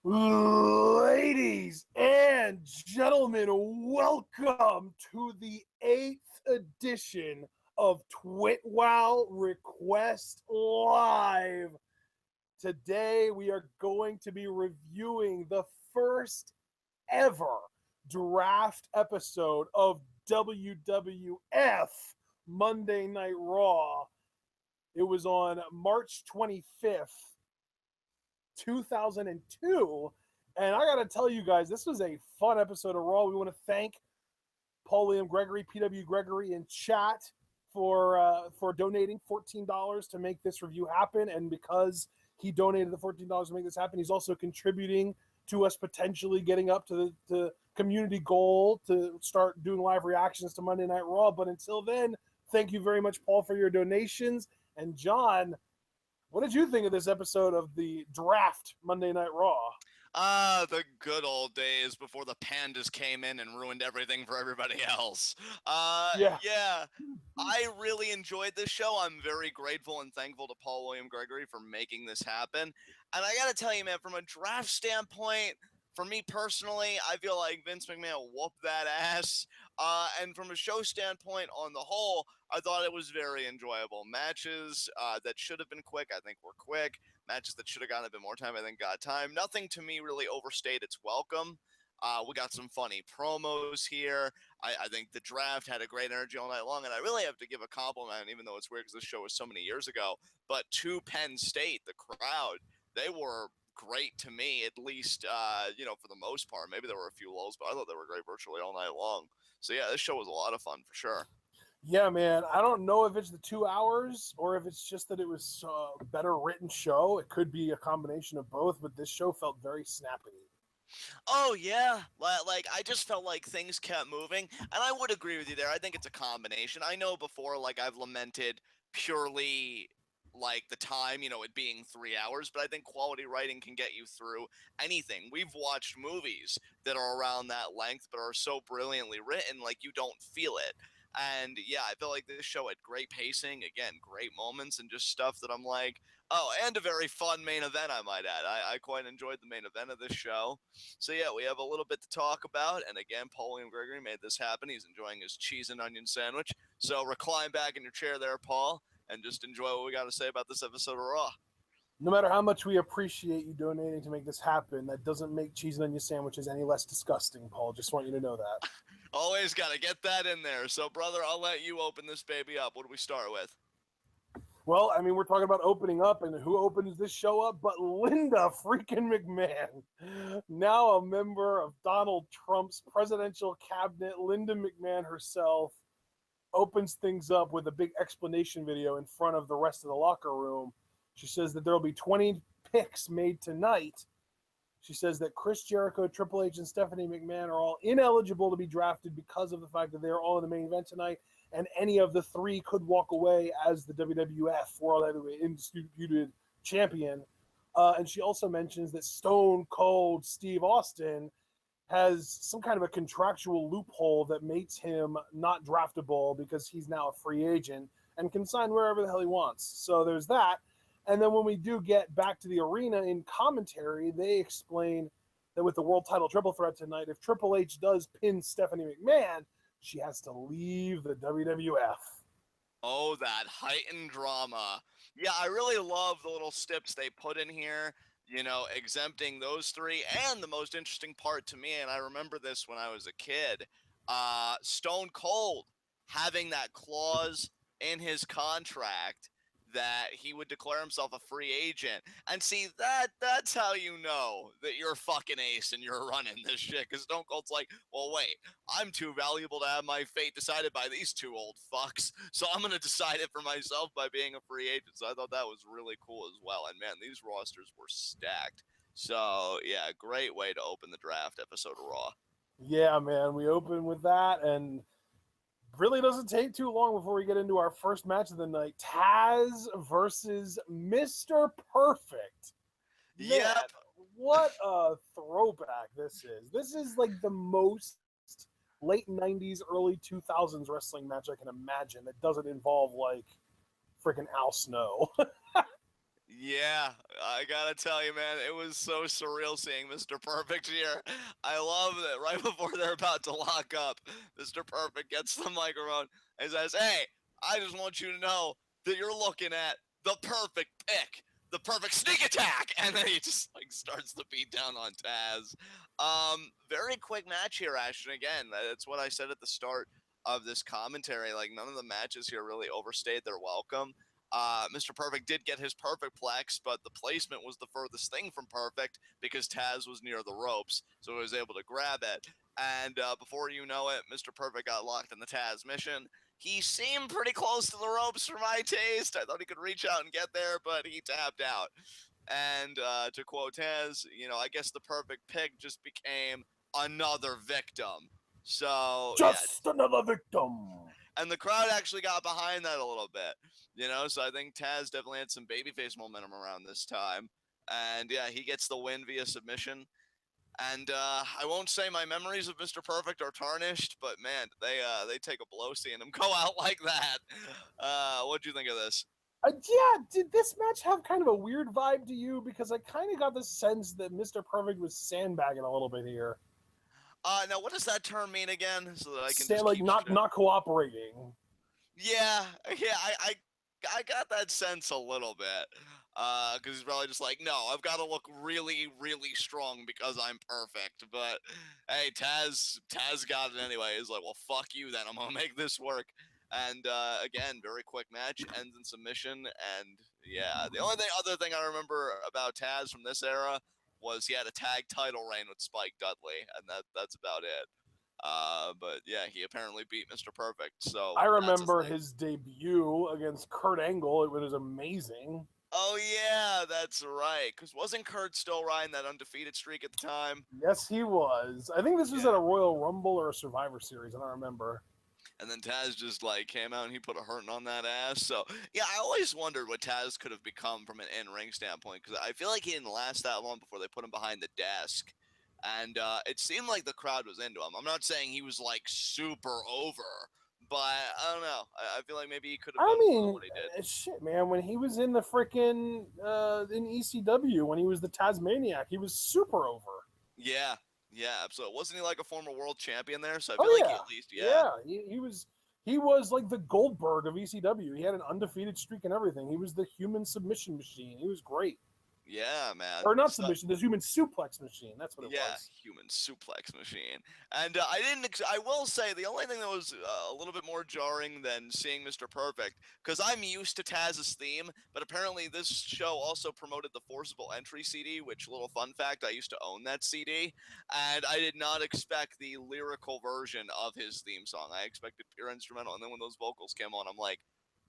Ladies and gentlemen, welcome to the 8th edition of TWitWoW Request Live. Today we are going to be reviewing the first ever draft episode of WWF Monday Night Raw. It was on March 25th. 2002, and I gotta tell you guys, this was a fun episode of Raw. We want to thank Paul William Gregory, PW Gregory in chat for donating $14 to make this review happen, and because he donated the $14 to make this happen, he's also contributing to us potentially getting up to the community goal to start doing live reactions to Monday Night Raw. But until then, thank you very much, Paul, for your donations. And John, what did you think of this episode of the draft Monday Night Raw? The good old days before the pandas came in and ruined everything for everybody else. Yeah. I really enjoyed this show. I'm very grateful and thankful to Paul William Gregory for making this happen. And I gotta tell you, man, from a draft standpoint, for me personally, I feel like Vince McMahon whooped that ass. And from a show standpoint, on the whole, I thought it was very enjoyable. Matches that should have been quick, I think were quick. Matches that should have gotten a bit more time, I think got time. Nothing to me really overstayed its welcome. We got some funny promos here. I think the draft had a great energy all night long, and I really have to give a compliment, even though it's weird because this show was so many years ago, but to Penn State, the crowd, they were great to me, at least, for the most part. Maybe there were a few lulls, but I thought they were great virtually all night long. So, yeah, this show was a lot of fun for sure. Yeah, man. I don't know if it's the 2 hours or if it's just that it was a better written show. It could be a combination of both, but this show felt very snappy. Oh, yeah. Like, I just felt like things kept moving, and I would agree with you there. I think it's a combination. I know before, like, I've lamented purely like the time, it being 3 hours, but I think quality writing can get you through anything. We've watched movies that are around that length, but are so brilliantly written, like you don't feel it. And yeah, I feel like this show had great pacing, again, great moments, and just stuff that I'm like, oh, and a very fun main event, I might add. I quite enjoyed the main event of this show. So yeah, we have a little bit to talk about, and again, Paul William Gregory made this happen. He's enjoying his cheese and onion sandwich. So recline back in your chair there, Paul, and just enjoy what we got to say about this episode of Raw. No matter how much we appreciate you donating to make this happen, that doesn't make cheese and onion sandwiches any less disgusting, Paul. Just want you to know that. Always got to get that in there. So, brother, I'll let you open this baby up. What do we start with? Well, I mean, we're talking about opening up, and who opens this show up but Linda freaking McMahon. Now a member of Donald Trump's presidential cabinet, Linda McMahon herself opens things up with a big explanation video in front of the rest of the locker room. She says that there will be 20 picks made tonight. She says that Chris Jericho, Triple H, and Stephanie McMahon are all ineligible to be drafted because of the fact that they're all in the main event tonight, and any of the three could walk away as the WWF World Heavyweight Undisputed Champion. And she also mentions that Stone Cold Steve Austin has some kind of a contractual loophole that makes him not draftable because he's now a free agent and can sign wherever the hell he wants. So there's that. And then when we do get back to the arena in commentary, they explain that with the world title triple threat tonight, if Triple H does pin Stephanie McMahon, she has to leave the WWF. Oh, that heightened drama. Yeah, I really love the little snips they put in here, exempting those three. And the most interesting part to me, and I remember this when I was a kid, Stone Cold having that clause in his contract that he would declare himself a free agent. And see, that's how you know that you're fucking ace and you're running this shit. Because Stone Cold's like, well, wait, I'm too valuable to have my fate decided by these two old fucks. So I'm going to decide it for myself by being a free agent. So I thought that was really cool as well. And man, these rosters were stacked. So yeah, great way to open the draft episode of Raw. Yeah, man, we open with that, and really doesn't take too long before we get into our first match of the night. Taz versus Mr. Perfect. Man, Yep. what a throwback this is. This is like the most late 90s, early 2000s wrestling match I can imagine that doesn't involve like freaking Al Snow. Yeah, I gotta tell you, man, it was so surreal seeing Mr. Perfect here. I love that right before they're about to lock up, Mr. Perfect gets the microphone and says, "Hey, I just want you to know that you're looking at the perfect pick, the perfect sneak attack," and then he just like starts the beat down on Taz. Very quick match here, Ashton. Again, that's what I said at the start of this commentary. Like none of the matches here really overstayed their welcome. Mr. Perfect did get his perfect plex, but the placement was the furthest thing from perfect because Taz was near the ropes, so he was able to grab it. And before you know it, Mr. Perfect got locked in the Taz mission. He seemed pretty close to the ropes for my taste. I thought he could reach out and get there, but he tapped out. And to quote Taz, I guess the perfect pick just became another victim. So, just another victim. And the crowd actually got behind that a little bit, so I think Taz definitely had some babyface momentum around this time. And yeah, he gets the win via submission. And I won't say my memories of Mr. Perfect are tarnished, but man, they take a blow seeing him go out like that. What'd you think of this? Yeah, did this match have kind of a weird vibe to you? Because I kind of got the sense that Mr. Perfect was sandbagging a little bit here. Now what does that term mean again? So that I can just like keep not cooperating. Yeah, I got that sense a little bit. Because he's probably just like, no, I've got to look really, really strong because I'm perfect. But hey, Taz got it anyway. He's like, well, fuck you then. I'm gonna make this work. And again, very quick match, ends in submission. And yeah, the only other thing I remember about Taz from this era was he had a tag title reign with Spike Dudley, and that's about it. But yeah, he apparently beat Mr. Perfect. So I remember his debut against Kurt Angle. It was amazing. Oh yeah, that's right. Because wasn't Kurt still riding that undefeated streak at the time? Yes, he was. I think this was at a Royal Rumble or a Survivor Series. I don't remember. And then Taz just like came out and he put a hurting on that ass. So yeah, I always wondered what Taz could have become from an in-ring standpoint because I feel like he didn't last that long before they put him behind the desk. And it seemed like the crowd was into him. I'm not saying he was like super over, but I don't know. I feel like maybe he could have done more than what he did. Shit, man. When he was in the freaking in ECW, when he was the Tasmaniac, he was super over. Yeah, absolutely. Wasn't he like a former world champion there? So I feel like he at least, he was like the Goldberg of ECW. He had an undefeated streak and everything. He was the human submission machine. He was great. Yeah, man. Or not submission, the human suplex machine. That's what it was. Yeah, human suplex machine. And I will say, the only thing that was a little bit more jarring than seeing Mr. Perfect, because I'm used to Taz's theme, but apparently this show also promoted the Forcible Entry CD, which, little fun fact, I used to own that CD, and I did not expect the lyrical version of his theme song. I expected pure instrumental, and then when those vocals came on, I'm like,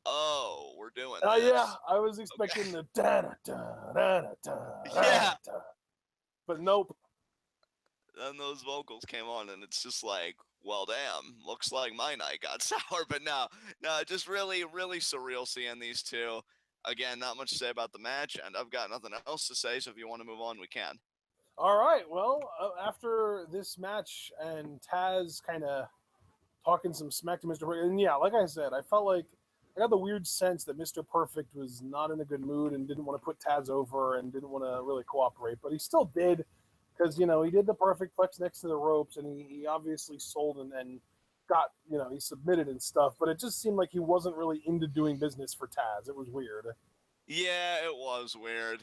oh, we're doing this. Yeah, I was expecting the yeah, but nope. Then those vocals came on, and it's just like, well, damn, looks like my night got sour. But no, just really, really surreal seeing these two. Again, not much to say about the match, and I've got nothing else to say. So if you want to move on, we can. All right. Well, after this match and Taz kind of talking some smack to Mr. Perfect, and yeah, like I said, I felt like I got the weird sense that Mr. Perfect was not in a good mood and didn't want to put Taz over and didn't want to really cooperate, but he still did because he did the perfect flex next to the ropes and he obviously sold and got he submitted and stuff, but it just seemed like he wasn't really into doing business for Taz. It was weird. Yeah, it was weird.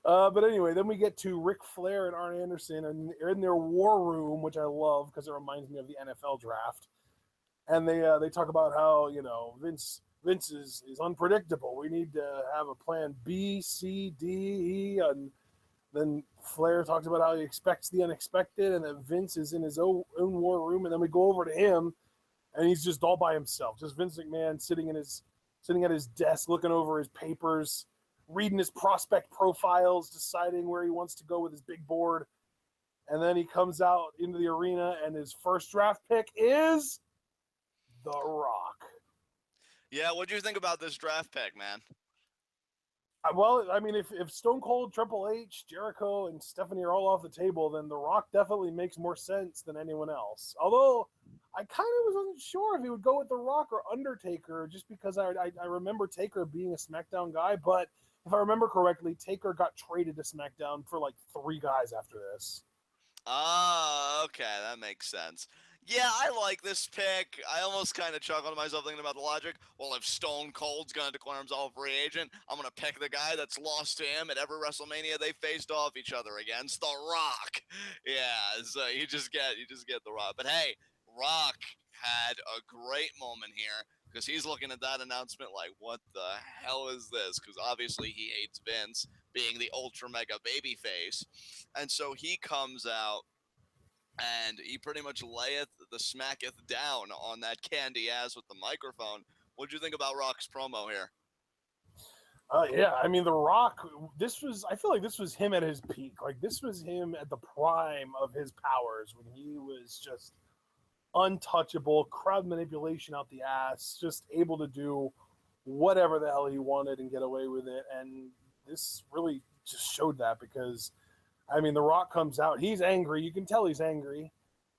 But anyway, then we get to Ric Flair and Arn Anderson, and they're in their war room, which I love because it reminds me of the NFL draft. And they talk about how Vince is unpredictable. We need to have a plan B, C, D, E, and then Flair talks about how he expects the unexpected, and that Vince is in his own war room. And then we go over to him, and he's just all by himself, just Vince McMahon sitting at his desk, looking over his papers, reading his prospect profiles, deciding where he wants to go with his big board. And then he comes out into the arena, and his first draft pick is The Rock. Yeah, what do you think about this draft pick, man? Well, I mean, if Stone Cold, Triple H, Jericho, and Stephanie are all off the table, then The Rock definitely makes more sense than anyone else. Although, I kind of wasn't sure if he would go with The Rock or Undertaker, just because I remember Taker being a SmackDown guy, but if I remember correctly, Taker got traded to SmackDown for like 3 guys after this. Okay, that makes sense. Yeah, I like this pick. I almost kind of chuckled to myself thinking about the logic. Well, if Stone Cold's going to declare himself a free agent, I'm going to pick the guy that's lost to him at every WrestleMania they faced off each other against, The Rock. Yeah, so you just get The Rock. But hey, Rock had a great moment here because he's looking at that announcement like, what the hell is this? Because obviously he hates Vince, being the ultra mega babyface. And so he comes out and he pretty much layeth the smacketh down on that candy ass with the microphone. What'd you think about Rock's promo here? Yeah, I mean, The Rock, I feel like this was him at his peak. Like, this was him at the prime of his powers when he was just untouchable, crowd manipulation out the ass, just able to do whatever the hell he wanted and get away with it. And this really just showed that because, I mean, The Rock comes out, he's angry. You can tell he's angry.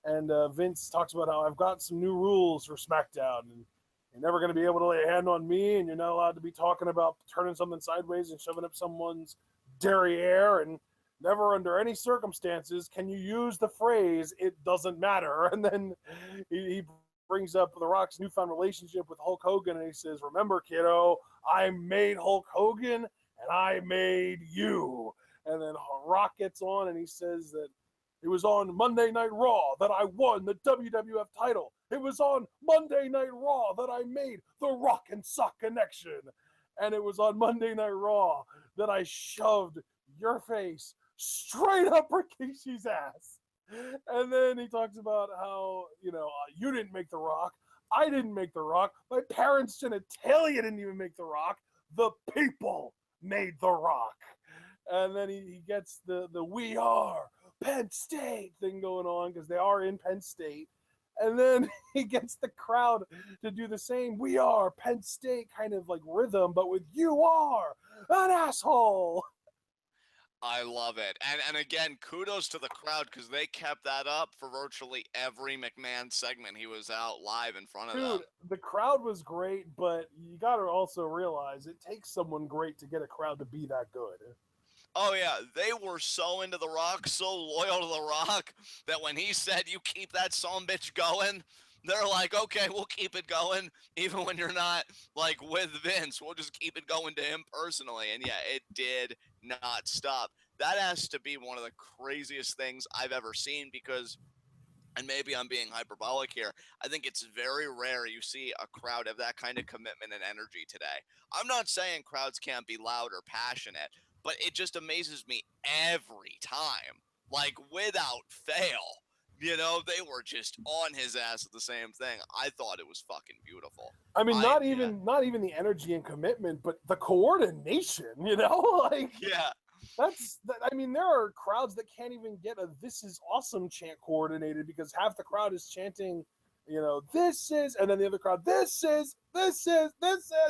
And Vince talks about how I've got some new rules for SmackDown, and you're never going to be able to lay a hand on me, and you're not allowed to be talking about turning something sideways and shoving up someone's derriere, and never under any circumstances can you use the phrase, it doesn't matter. And then he brings up The Rock's newfound relationship with Hulk Hogan, and he says, remember, kiddo, I made Hulk Hogan, and I made you. And then Rock gets on, and he says that it was on Monday Night Raw that I won the WWF title. It was on Monday Night Raw that I made the Rock and Sock connection. And it was on Monday Night Raw that I shoved your face straight up Rikishi's ass. And then he talks about how, you didn't make The Rock. I didn't make The Rock. My parents' genitalia didn't even make The Rock. The people made The Rock. And then he gets the we are Penn State thing going on because they are in Penn State. And then he gets the crowd to do the same we are Penn State kind of like rhythm, but with you are an asshole. I love it. And again, kudos to the crowd because they kept that up for virtually every McMahon segment he was out live in front of them. Dude, the crowd was great, but you got to also realize it takes someone great to get a crowd to be that good. Oh, yeah, they were so into The Rock, so loyal to The Rock, that when he said, you keep that sumbitch going, they're like, okay, we'll keep it going, even when you're not, like, with Vince. We'll just keep it going to him personally. And, yeah, it did not stop. That has to be one of the craziest things I've ever seen because, and maybe I'm being hyperbolic here, I think it's very rare you see a crowd have that kind of commitment and energy today. I'm not saying crowds can't be loud or passionate, but it just amazes me every time, like without fail. They were just on his ass at the same thing. I thought it was fucking beautiful. I mean, not even the energy and commitment, but the coordination, like yeah. I mean, there are crowds that can't even get a "This is awesome" chant coordinated because half the crowd is chanting, "This is," and then the other crowd, "This is."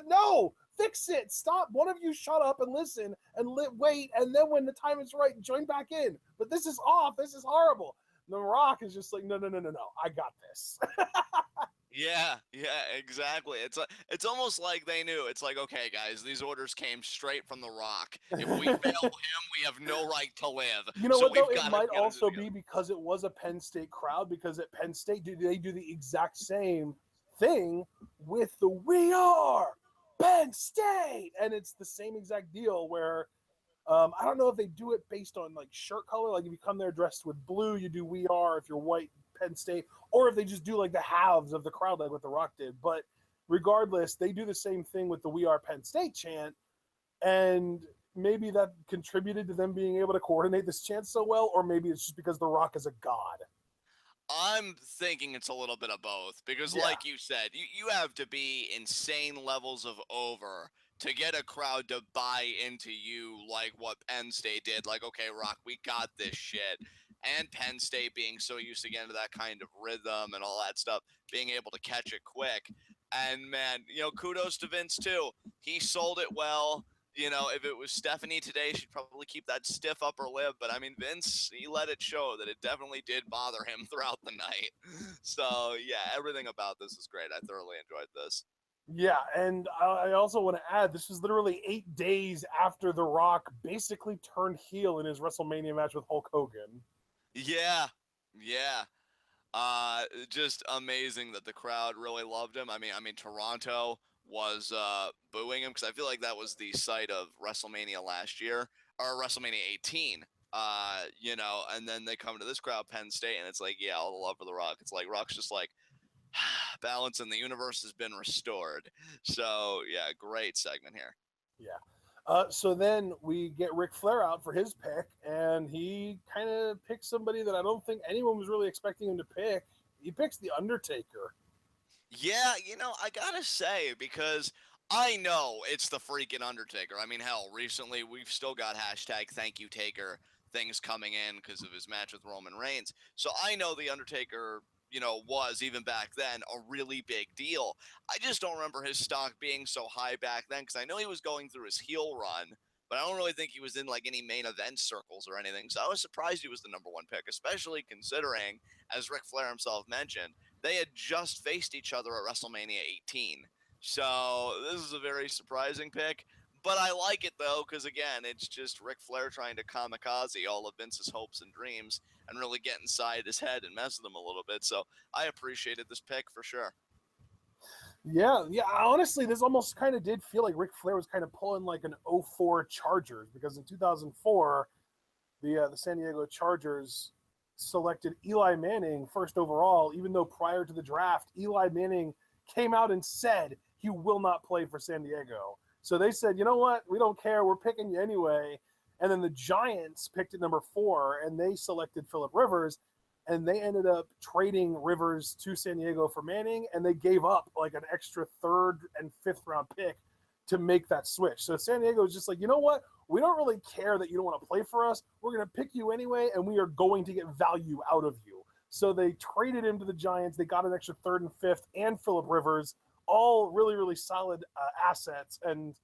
No, fix it. Stop. One of you shut up and listen and wait, and then when the time is right, join back in. But this is off. This is horrible. And The Rock is just like, no. I got this. Yeah, exactly. It's almost like they knew. It's like, okay, guys, these orders came straight from The Rock. If we fail him, we have no right to live. You know what, though? It might also be because it was a Penn State crowd, because at Penn State, they do the exact same thing with the "We Are Penn State," and it's the same exact deal where I don't know if they do it based on like shirt color, like if you come there dressed with blue, you do "We Are," if you're white, Penn State, or if they just do like the halves of the crowd like what The Rock did. But regardless, they do the same thing with the "We Are Penn State" chant, and maybe that contributed to them being able to coordinate this chant so well, or maybe it's just because The Rock is a god. I'm thinking it's a little bit of both because, like you said, you have to be insane levels of over to get a crowd to buy into you like what Penn State did. Like, okay, Rock, we got this shit. And Penn State being so used again to that kind of rhythm and all that stuff, being able to catch it quick. And, man, kudos to Vince, too. He sold it well. If it was Stephanie today, she'd probably keep that stiff upper lip. But, I mean, Vince, he let it show that it definitely did bother him throughout the night. So, yeah, everything about this is great. I thoroughly enjoyed this. Yeah, and I also want to add, this was literally 8 days after The Rock basically turned heel in his WrestleMania match with Hulk Hogan. Yeah, yeah. Just amazing that the crowd really loved him. I mean, Toronto was booing him because I feel like that was the site of WrestleMania last year or WrestleMania 18. And then they come to this crowd, Penn State, and it's like, yeah, all the love for The Rock. It's like Rock's just like, balance in the universe has been restored. So yeah, great segment here. Yeah. So then we get Ric Flair out for his pick, and he kind of picks somebody that I don't think anyone was really expecting him to pick. He picks The Undertaker. Yeah, I gotta say, because I know it's the freaking Undertaker. I mean, hell, recently we've still got hashtag thank you Taker things coming in because of his match with Roman Reigns. So I know the Undertaker, was even back then a really big deal. I just don't remember his stock being so high back then because I know he was going through his heel run, but I don't really think he was in like any main event circles or anything. So I was surprised he was the number one pick, especially considering, as Ric Flair himself mentioned, they had just faced each other at WrestleMania 18. So this is a very surprising pick. But I like it, though, because, again, it's just Ric Flair trying to kamikaze all of Vince's hopes and dreams and really get inside his head and mess with him a little bit. So I appreciated this pick for sure. Yeah. Honestly, this almost kind of did feel like Ric Flair was kind of pulling like an '04 Chargers, because in 2004, the San Diego Chargers selected Eli Manning first overall, even though prior to the draft, Eli Manning came out and said he will not play for San Diego. So they said, you know what? We don't care. We're picking you anyway. And then the Giants picked at number 4, and they selected Phillip Rivers, and they ended up trading Rivers to San Diego for Manning, and they gave up like an extra 3rd and 5th round pick to make that switch. So San Diego is just like, you know what? We don't really care that you don't want to play for us. We're going to pick you anyway, and we are going to get value out of you. So they traded him to the Giants. They got an extra 3rd and 5th and Phillip Rivers, all really, really solid assets. And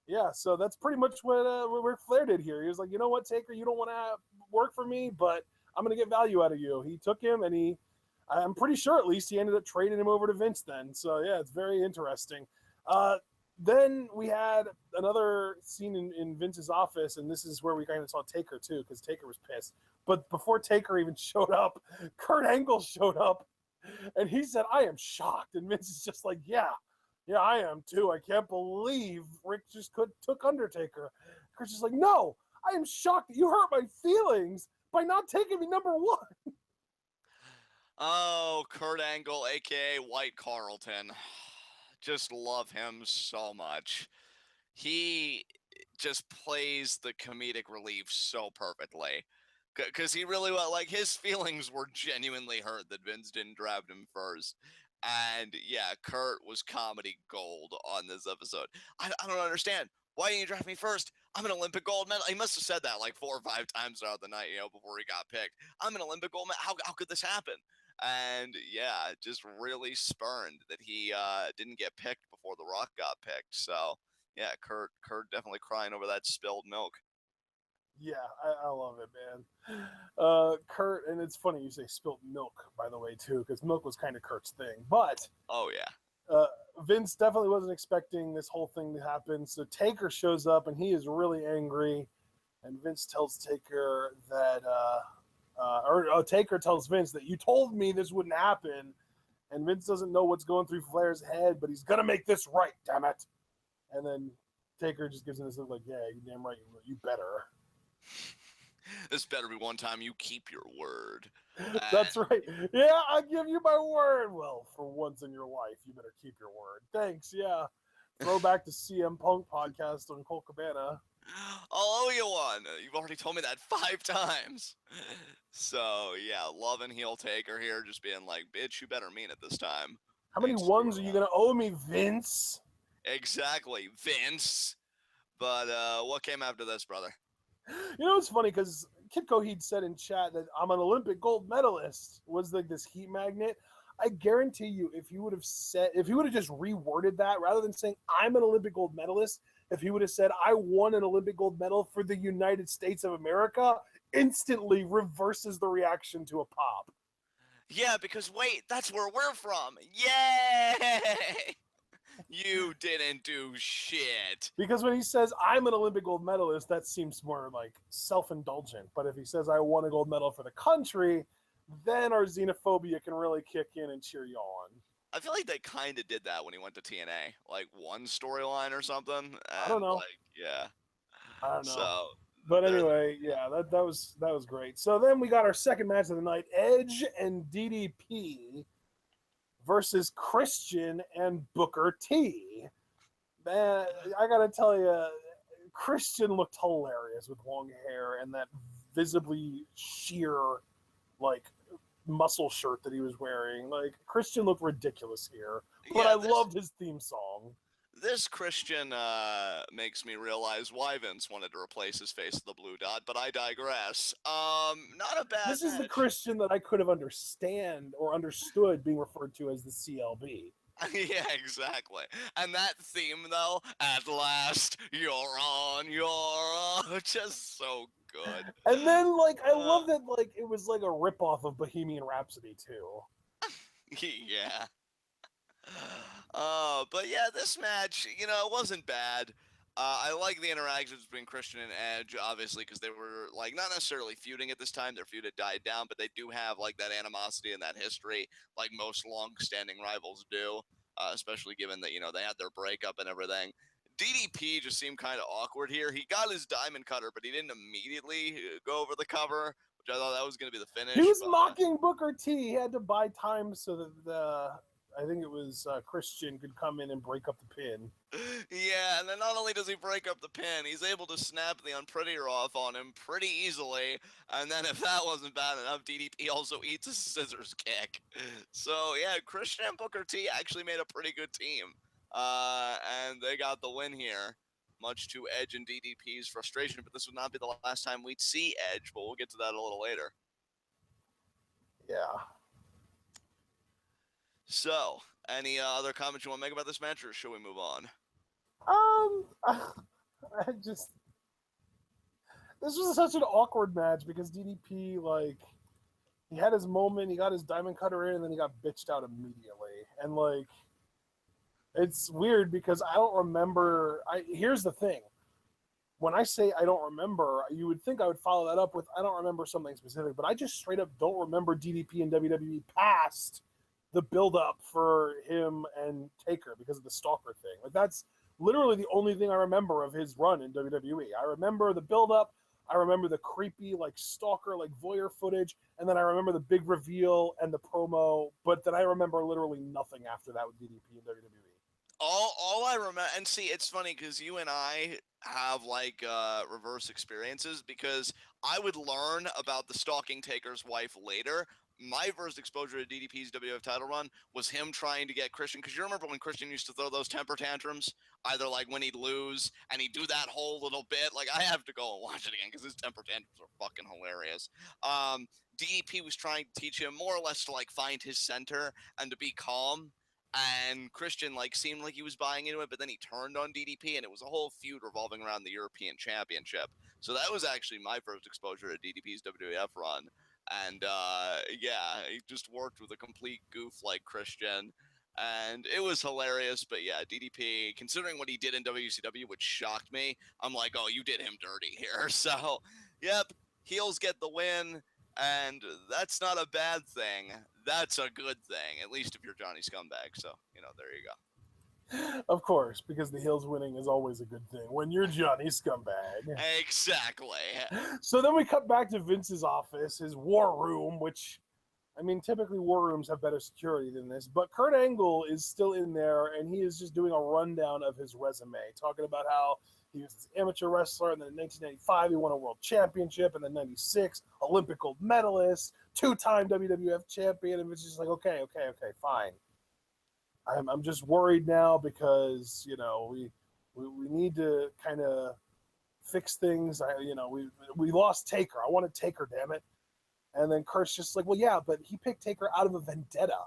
yeah, so that's pretty much what Ric Flair did here. He was like, you know what, Taker, you don't want to work for me, but I'm going to get value out of you. He took him, and I'm pretty sure at least he ended up trading him over to Vince then. So yeah, it's very interesting. Then we had another scene in Vince's office, and this is where we kind of saw Taker too, because Taker was pissed. But before Taker even showed up, Kurt Angle showed up, and he said, "I am shocked." And Vince is just like, "Yeah, I am too. I can't believe Rick just took Undertaker." Kurt's just like, "No, I am shocked that you hurt my feelings by not taking me number 1." Oh, Kurt Angle, aka White Carlton. Just love him so much. He just plays the comedic relief so perfectly. Because he really, like, his feelings were genuinely hurt that Vince didn't draft him first. And yeah, Kurt was comedy gold on this episode. I don't understand. Why didn't you draft me first? I'm an Olympic gold medal. He must have said that like 4 or 5 times throughout the night, before he got picked. I'm an Olympic gold medal. How could this happen? And yeah, just really spurned that he didn't get picked before The Rock got picked. So yeah, Kurt definitely crying over that spilled milk. Yeah, I love it, man. Kurt, and it's funny you say spilt milk, by the way, too, because milk was kind of Kurt's thing. But oh yeah, Vince definitely wasn't expecting this whole thing to happen. So Taker shows up, and he is really angry. And Vince tells Taker that, Taker tells Vince that you told me this wouldn't happen. And Vince doesn't know what's going through Flair's head, but he's gonna make this right, damn it. And then Taker just gives him this look like, yeah, you damn right, you better. This better be one time you keep your word. That's right. Yeah, I give you my word. Well, for once in your life, you better keep your word. Thanks. Yeah. Throwback to CM Punk podcast on Colt Cabana. I'll owe you one. You've already told me that 5 times. So yeah, loving heel Taker here, just being like, bitch, you better mean it this time. How many ones are you gonna owe me, Vince? Exactly, Vince. But what came after this, brother? You know, it's funny because Kid Coheed said in chat that I'm an Olympic gold medalist, was like this heat magnet. I guarantee you, if he would have just reworded that rather than saying I'm an Olympic gold medalist, if he would have said I won an Olympic gold medal for the United States of America, instantly reverses the reaction to a pop. Yeah, because wait, that's where we're from. Yay! You didn't do shit. Because when he says, I'm an Olympic gold medalist, that seems more like self-indulgent. But if he says, I won a gold medal for the country, then our xenophobia can really kick in and cheer you on. I feel like they kind of did that when he went to TNA, like one storyline or something. And I don't know. Like, yeah. I don't know. So, but anyway, yeah, that was great. So then we got our second match of the night: Edge and DDP versus Christian and Booker T. Man, I gotta tell you, Christian looked hilarious with long hair and that visibly sheer, like, muscle shirt that he was wearing. Like, Christian looked ridiculous here, but I loved his theme song. This Christian makes me realize why Vince wanted to replace his face with the blue dot, but I digress. Not a bad This is match. the Christian that I could have understood being referred to as the CLB. Yeah, exactly. And that theme, though, at last, you're on, just so good. And then, like, I love that, like, it was like a ripoff of Bohemian Rhapsody, too. Yeah. But yeah, this match, it wasn't bad. I like the interactions between Christian and Edge, obviously, because they were, like, not necessarily feuding at this time. Their feud had died down, but they do have, like, that animosity and that history, like most long-standing rivals do, especially given that, they had their breakup and everything. DDP just seemed kind of awkward here. He got his diamond cutter, but he didn't immediately go over the cover, which I thought that was going to be the finish. He was mocking Booker T. He had to buy time so that I think it was Christian could come in and break up the pin. Yeah, and then not only does he break up the pin, he's able to snap the unprettier off on him pretty easily. And then if that wasn't bad enough, DDP also eats a scissors kick. So yeah, Christian and Booker T actually made a pretty good team. And they got the win here, much to Edge and DDP's frustration. But this would not be the last time we'd see Edge, but we'll get to that a little later. Yeah. So, any other comments you want to make about this match, or should we move on? This was such an awkward match because DDP, like, he had his moment, he got his diamond cutter in, and then he got bitched out immediately. And, like, it's weird because I don't remember. Here's the thing. When I say I don't remember, you would think I would follow that up with I don't remember something specific, but I just straight up don't remember DDP and WWE past the build-up for him and Taker because of the Stalker thing. Like, that's literally the only thing I remember of his run in WWE. I remember the build-up, I remember the creepy, like, Stalker, like, voyeur footage, and then I remember the big reveal and the promo, but then I remember literally nothing after that with DDP and WWE. All I remember, and see, it's funny because you and I have, like, reverse experiences, because I would learn about the stalking Taker's wife later. My first exposure to DDP's WWF title run was him trying to get Christian, because you remember when Christian used to throw those temper tantrums, either like when he'd lose and he'd do that whole little bit. Like, I have to go and watch it again because his temper tantrums are fucking hilarious. DDP was trying to teach him more or less to, like, find his center and to be calm. And Christian, like, seemed like he was buying into it, but then he turned on DDP, and it was a whole feud revolving around the European Championship. So that was actually my first exposure to DDP's WWF run. And, yeah, he just worked with a complete goof like Christian. And it was hilarious, but yeah, DDP, considering what he did in WCW, which shocked me, I'm like, oh, you did him dirty here. So, yep, heels get the win. And that's not a bad thing. That's a good thing, at least if you're Johnny Scumbag. So, there you go. Of course, because the heels winning is always a good thing when you're Johnny Scumbag. Exactly. So then we cut back to Vince's office, his war room, which, I mean, typically war rooms have better security than this, but Kurt Angle is still in there, and he is just doing a rundown of his resume, talking about how he was this amateur wrestler, and then in 1995 he won a world championship, and then 96 Olympic gold medalist, 2-time WWF champion, and it's just like, okay, fine. I'm just worried now because, we need to kind of fix things. We lost Taker. I wanted Taker, damn it. And then Kurt's just like, well, yeah, but he picked Taker out of a vendetta.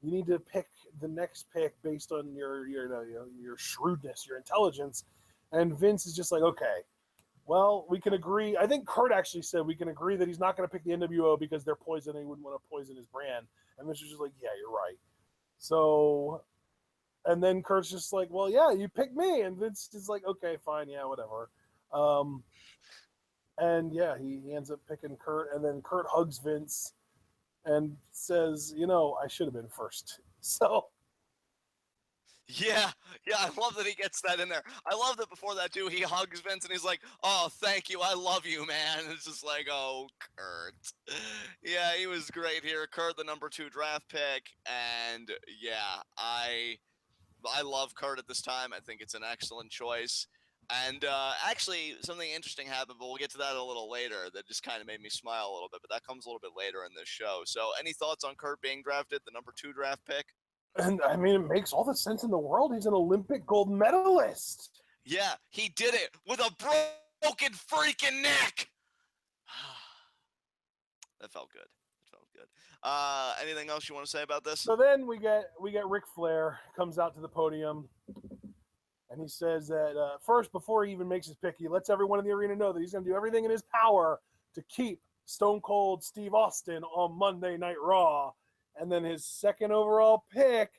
You need to pick the next pick based on your shrewdness, your intelligence. And Vince is just like, okay, well, we can agree. I think Kurt actually said we can agree that he's not going to pick the NWO because they're poison and he wouldn't want to poison his brand. And Vince was just like, yeah, you're right. So And then Kurt's just like, well, yeah, you picked me. And Vince is like, okay, fine, yeah, whatever. And yeah, he ends up picking Kurt, and then Kurt hugs Vince and says, I should have been first. So yeah, I love that he gets that in there. I love that before that too, he hugs Vince and he's like, "Oh, thank you, I love you, man." And it's just like, oh, Kurt. Yeah, he was great here. Kurt, the number 2 draft pick, and yeah, I love Kurt at this time. I think it's an excellent choice. And actually, something interesting happened, but we'll get to that a little later. That just kind of made me smile a little bit, but that comes a little bit later in this show. So, any thoughts on Kurt being drafted, the number 2 draft pick? And I mean, it makes all the sense in the world. He's an Olympic gold medalist. Yeah, he did it with a broken freaking neck. That felt good. Anything else you want to say about this? So then we get Ric Flair comes out to the podium, and he says that first, before he even makes his pick, he lets everyone in the arena know that he's going to do everything in his power to keep Stone Cold Steve Austin on Monday Night Raw. And then his second overall pick,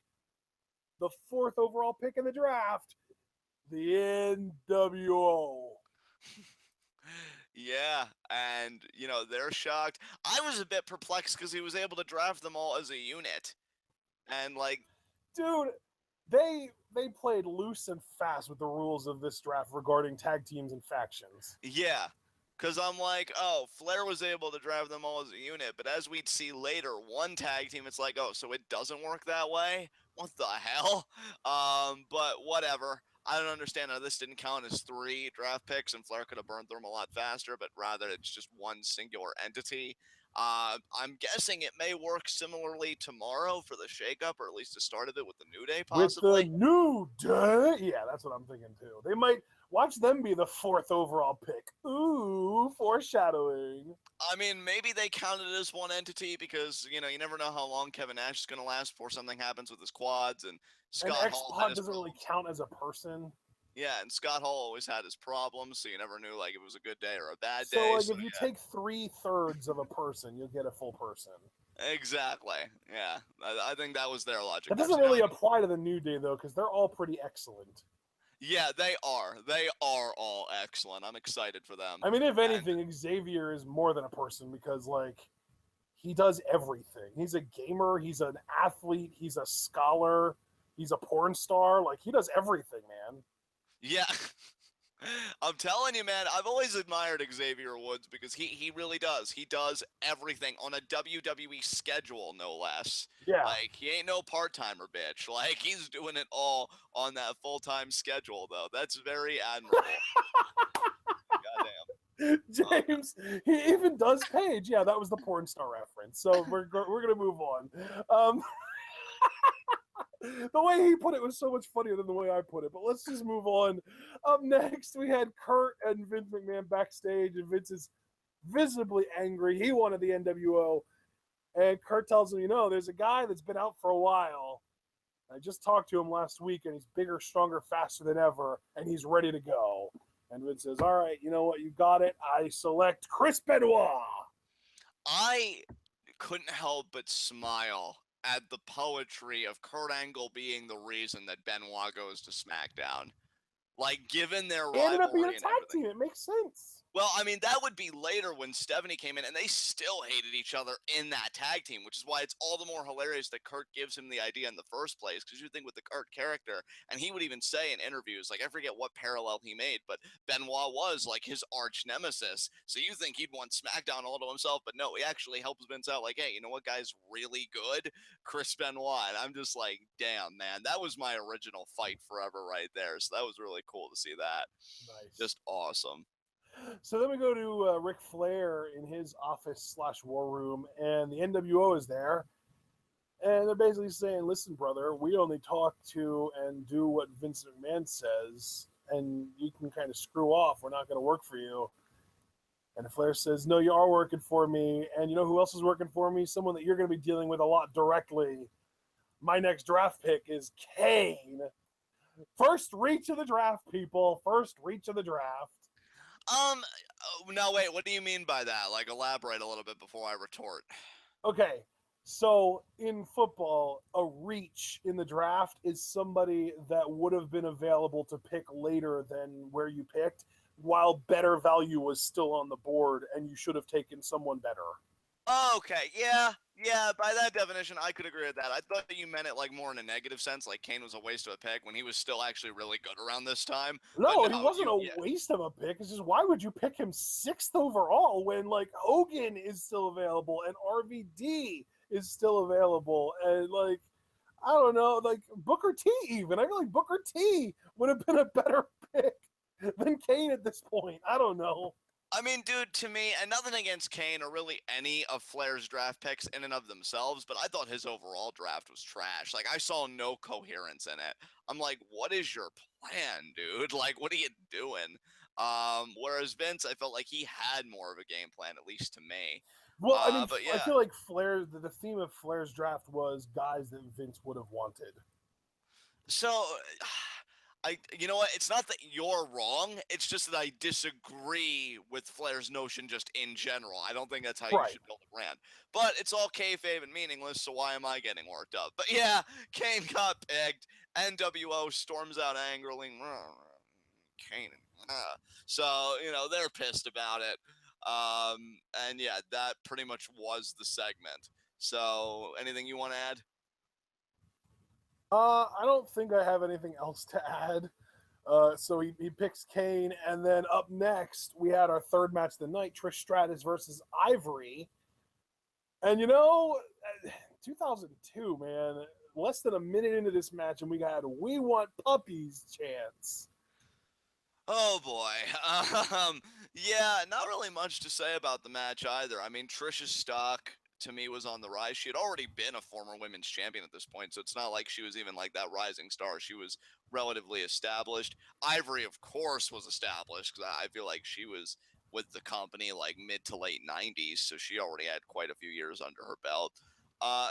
the 4th overall pick in the draft, the NWO. Yeah, and they're shocked. I was a bit perplexed because he was able to draft them all as a unit, and like, dude, they played loose and fast with the rules of this draft regarding tag teams and factions. Yeah, because I'm like, oh, Flair was able to draft them all as a unit, but as we'd see later, one tag team, it's like, oh, so it doesn't work that way? What the hell? But whatever. I don't understand how this didn't count as 3 draft picks, and Flair could have burned through them a lot faster, but rather it's just one singular entity. I'm guessing it may work similarly tomorrow for the shakeup, or at least the start of it with the New Day, possibly. With the New Day? Yeah, that's what I'm thinking too. They might watch them be the 4th overall pick. Ooh, foreshadowing. I mean, maybe they counted it as one entity because, you never know how long Kevin Nash is going to last before something happens with his quads, and Scott Hall doesn't really count as a person. Yeah, and Scott Hall always had his problems, so you never knew like it was a good day or a bad day. So, like, if you take 3/3 of a person, you'll get a full person. Exactly. Yeah, I think that was their logic. That doesn't really apply to the New Day though, because they're all pretty excellent. Yeah, they are. They are all excellent. I'm excited for them. I mean, if anything, Xavier is more than a person because, like, he does everything. He's a gamer. He's an athlete. He's a scholar. He's a porn star. Like, he does everything, man. Yeah. I'm telling you, man, I've always admired Xavier Woods because he really does. He does everything on a WWE schedule, no less. Yeah. Like, he ain't no part-timer, bitch. Like, he's doing it all on that full-time schedule, though. That's very admirable. Goddamn. James, he even does Paige. Yeah, that was the porn star reference. So we're going to move on. The way he put it was so much funnier than the way I put it, but let's just move on. Up next, we had Kurt and Vince McMahon backstage, and Vince is visibly angry. He wanted the NWO, and Kurt tells him, there's a guy that's been out for a while. I just talked to him last week, and he's bigger, stronger, faster than ever, and he's ready to go. And Vince says, all right, you know what? You got it. I select Chris Benoit. I couldn't help but smile at the poetry of Kurt Angle being the reason that Benoit goes to SmackDown. Like, given their rivalry ended up being a tag team, it makes sense. Well, I mean, that would be later when Stephanie came in, and they still hated each other in that tag team, which is why it's all the more hilarious that Kurt gives him the idea in the first place, because you think with the Kurt character, and he would even say in interviews, like, I forget what parallel he made, but Benoit was, like, his arch nemesis, so you think he'd want SmackDown all to himself, but no, he actually helps Vince out, like, hey, you know what guy's really good? Chris Benoit. And I'm just like, damn, man, that was my original fight forever right there, so that was really cool to see that. Nice. Just awesome. So then we go to Ric Flair in his office/war room, and the NWO is there. And they're basically saying, listen, brother, we only talk to and do what Vince McMahon says, and you can kind of screw off. We're not going to work for you. And Flair says, no, you are working for me. And you know who else is working for me? Someone that you're going to be dealing with a lot directly. My next draft pick is Kane. First reach of the draft, people. First reach of the draft. No, wait, what do you mean by that? Like, elaborate a little bit before I retort. Okay, So in football, a reach in the draft is somebody that would have been available to pick later than where you picked, while better value was still on the board and you should have taken someone better. Okay, yeah, by that definition, I could agree with that. I thought you meant it like more in a negative sense, like Kane was a waste of a pick when he was still actually really good around this time. But No, no, he wasn't a yeah. waste of a pick. It's just, why would you pick him 6th overall when like Hogan is still available and RVD is still available and like I don't know, like Booker T even. I feel like Booker T would have been a better pick than Kane at this point. I don't know. I mean, dude, to me, and nothing against Kane or really any of Flair's draft picks in and of themselves, but I thought his overall draft was trash. Like, I saw no coherence in it. I'm like, what is your plan, dude? Like, what are you doing? Whereas Vince, I felt like he had more of a game plan, at least to me. Well, I mean, But I yeah. feel like Flair, the theme of Flair's draft was guys that Vince would have wanted. So, you know what? It's not that you're wrong. It's just that I disagree with Flair's notion just in general. I don't think that's how you should build a brand. But it's all kayfabe and meaningless, so why am I getting worked up? But yeah, Kane got picked. NWO storms out angrily. Kane. So, you know, they're pissed about it. And yeah, that pretty much was the segment. So, anything you want to add? I don't think I have anything else to add. So he picks Kane, and then up next we had our third match of the night: Trish Stratus versus Ivory. And you know, 2002, man, less than a minute into this match, and we got "We Want Puppies" chants. Oh boy. Yeah, not really much to say about the match either. I mean, Trish's stock to me was on the rise. She had already been a former women's champion at this point, so it's not like she was even like that rising star. She was relatively established. Ivory, of course, was established because I feel like she was with the company like mid to late 90s, so she already had quite a few years under her belt.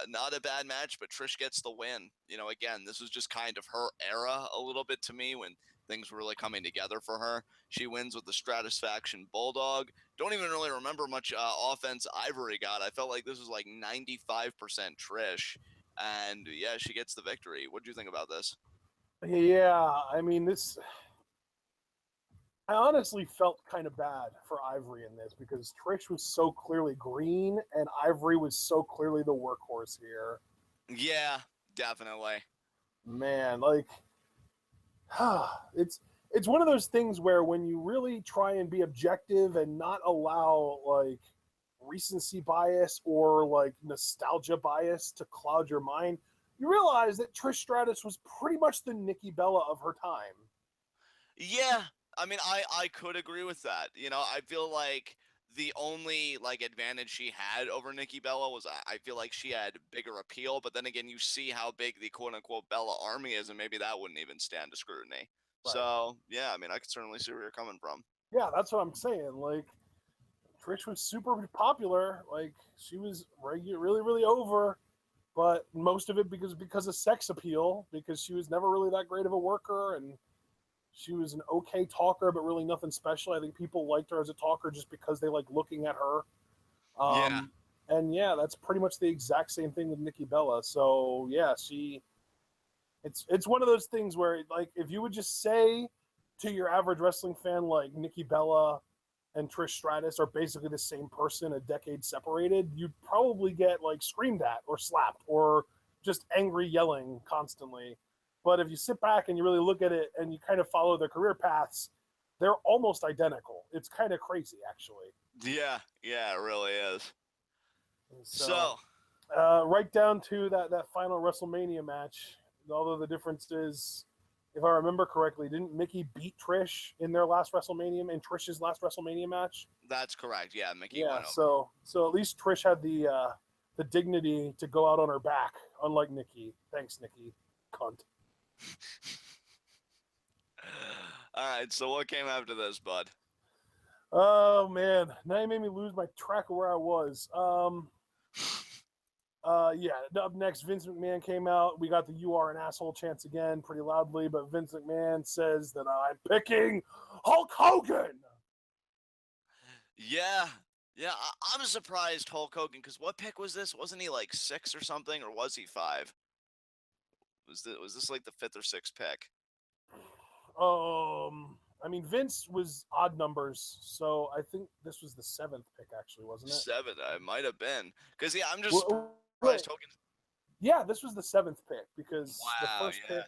Not a bad match, but Trish gets the win. You know, again, this was just kind of her era a little bit to me when things were really coming together for her. She wins with the Stratisfaction Bulldog. Don't even really remember much offense Ivory got. I felt like this was like 95% Trish. And yeah, she gets the victory. What do you think about this? Yeah, I mean, this. I honestly felt kind of bad for Ivory in this because Trish was so clearly green and Ivory was so clearly the workhorse here. Yeah, definitely. Man, like it's one of those things where when you really try and be objective and not allow like recency bias or like nostalgia bias to cloud your mind, you realize that Trish Stratus was pretty much the Nikki Bella of her time. Yeah, I mean, I could agree with that. You know, I feel like the only like advantage she had over Nikki Bella was I feel like she had bigger appeal, but then again, you see how big the quote unquote Bella army is, and maybe that wouldn't even stand to scrutiny. Right. So yeah, I mean, I could certainly see where you're coming from. Yeah, that's what I'm saying. Like Trish was super popular. Like she was really, really over, but most of it because of sex appeal. Because she was never really that great of a worker, and she was an okay talker, but really nothing special. I think people liked her as a talker just because they like looking at her. Yeah. And yeah, that's pretty much the exact same thing with Nikki Bella. So yeah, it's one of those things where like if you would just say to your average wrestling fan like Nikki Bella and Trish Stratus are basically the same person a decade separated, you'd probably get like screamed at or slapped or just angry yelling constantly. But if you sit back and you really look at it and you kind of follow their career paths, they're almost identical. It's kind of crazy, actually. Yeah, it really is. So right down to that final WrestleMania match, although the difference is, if I remember correctly, didn't Mickey beat Trish in their last WrestleMania, in Trish's last WrestleMania match? That's correct. Yeah, Mickey Yeah, went over. so at least Trish had the dignity to go out on her back, unlike Nikki. Thanks, Nikki. Cunt. All right, so what came after this, bud? Oh man, now you made me lose my track of where I was. Yeah, up next, Vince McMahon came out. We got the "You Are an Asshole" chants again pretty loudly, but Vince McMahon says that I'm picking Hulk Hogan. Yeah, Yeah, I'm surprised Hulk Hogan, because what pick was this? Wasn't he like 6 or something, or was he 5? Was this like the 5th or 6th pick? I mean, Vince was odd numbers, so I think this was the 7th pick, actually, wasn't it? 7, I might have been. Because, yeah, I'm just Wait, surprised Hogan. yeah, this was the 7th pick because the Wow, first yeah. pick,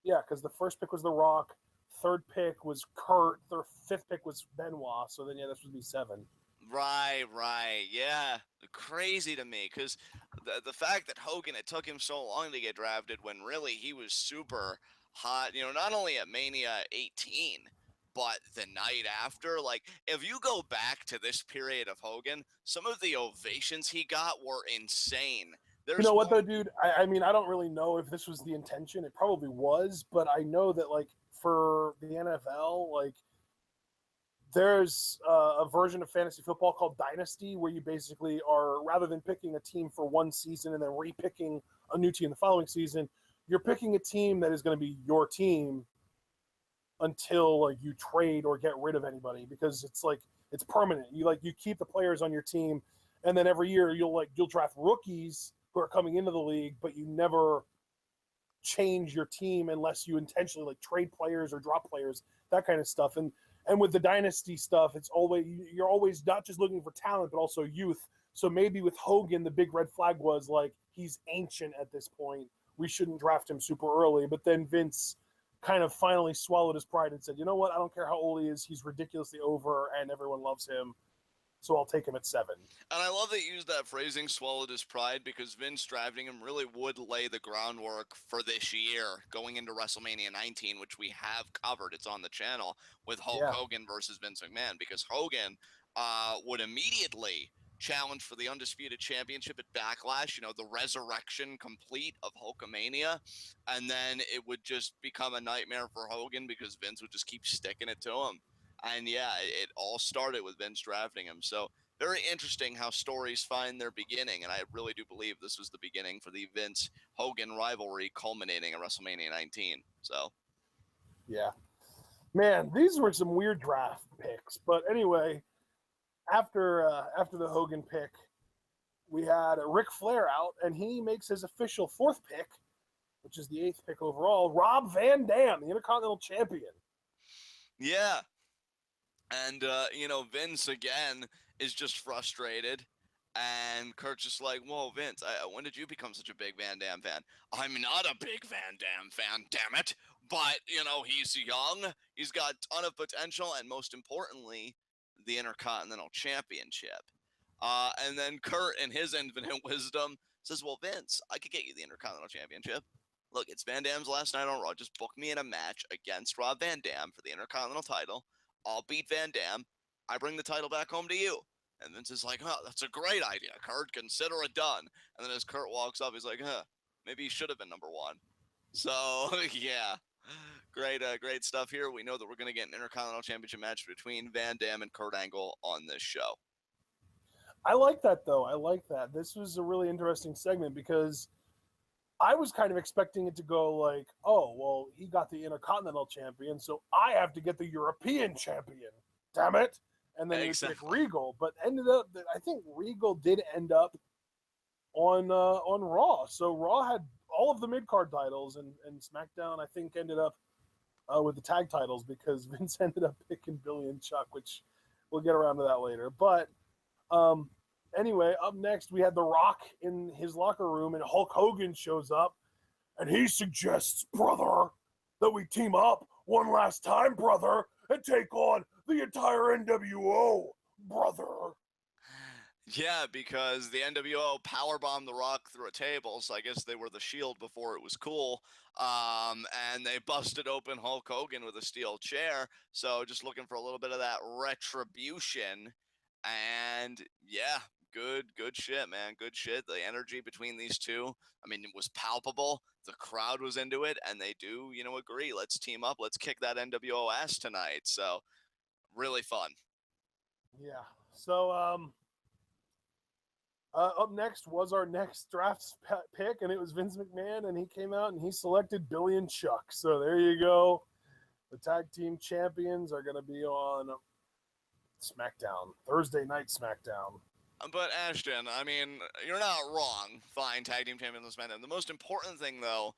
yeah, because the first pick was The Rock, third pick was Kurt, their fifth pick was Benoit. So then, yeah, this would be 7. Right, yeah. Crazy to me, because the fact that Hogan, it took him so long to get drafted when really he was super hot, not only at Mania 18, but the night after. Like, if you go back to this period of Hogan, some of the ovations he got were insane. You There's know what one. though, dude? I mean, I don't really know if this was the intention. It probably was, but I know that like for the NFL, like there's a version of fantasy football called Dynasty, where you basically are, rather than picking a team for one season and then repicking a new team the following season, you're picking a team that is going to be your team until like you trade or get rid of anybody, because it's like it's permanent. You keep the players on your team, and then every year you'll draft rookies who are coming into the league, but you never change your team unless you intentionally like trade players or drop players, that kind of stuff. And with the dynasty stuff, it's always, you're always not just looking for talent but also youth. So maybe with Hogan, the big red flag was like he's ancient at this point. We shouldn't draft him super early. But then Vince kind of finally swallowed his pride and said, you know what? I don't care how old he is. He's ridiculously over, and everyone loves him. So I'll take him at 7. And I love that you used that phrasing, swallowed his pride, because Vince drafting him really would lay the groundwork for this year going into WrestleMania 19, which we have covered. It's on the channel with Hulk Yeah. Hogan versus Vince McMahon, because Hogan would immediately challenge for the Undisputed Championship at Backlash, the resurrection complete of Hulkamania. And then it would just become a nightmare for Hogan because Vince would just keep sticking it to him. And yeah, it all started with Vince drafting him. So very interesting how stories find their beginning, and I really do believe this was the beginning for the Vince Hogan rivalry culminating at WrestleMania 19. So, Yeah. Man, these were some weird draft picks. But anyway, after the Hogan pick, we had Ric Flair out, and he makes his official 4th pick, which is the 8th pick overall, Rob Van Dam, the Intercontinental Champion. yeah. And, Vince again is just frustrated. And Kurt's just like, whoa, Vince, when did you become such a big Van Dam fan? I'm not a big Van Dam fan, damn it. But, he's young, he's got a ton of potential, and most importantly, the Intercontinental Championship. And then Kurt, in his infinite wisdom, says, well, Vince, I could get you the Intercontinental Championship. Look, it's Van Dam's last night on Raw. Just book me in a match against Rob Van Dam for the Intercontinental title. I'll beat Van Dam. I bring the title back home to you. And Vince is like, that's a great idea, Kurt. Consider it done. And then as Kurt walks up, he's like, maybe he should have been number 1. So, yeah. Great stuff here. We know that we're going to get an Intercontinental Championship match between Van Dam and Kurt Angle on this show. I like that, though. I like that. This was a really interesting segment because I was kind of expecting it to go like, oh, well, he got the Intercontinental Champion, so I have to get the European Champion. Damn it. And then Exactly. It would pick Regal. But ended up, I think Regal did end up on Raw. So Raw had all of the mid-card titles, and SmackDown, I think, ended up with the tag titles because Vince ended up picking Billy and Chuck, which we'll get around to that later. But anyway, up next, we had The Rock in his locker room, and Hulk Hogan shows up, and he suggests, brother, that we team up one last time, brother, and take on the entire NWO, brother. Yeah, because the NWO powerbombed The Rock through a table, so I guess they were the Shield before it was cool. And they busted open Hulk Hogan with a steel chair. So just looking for a little bit of that retribution. And yeah, good shit, man. Good shit. The energy between these two, I mean, it was palpable. The crowd was into it, and they do, agree. Let's team up. Let's kick that NWO ass tonight. So really fun. Yeah. So up next was our next draft pick, and it was Vince McMahon, and he came out and he selected Billy and Chuck. So there you go. The tag team champions are going to be on SmackDown, Thursday night SmackDown. But Ashton, I mean, you're not wrong. Fine, tag team champion of SmackDown. The most important thing, though,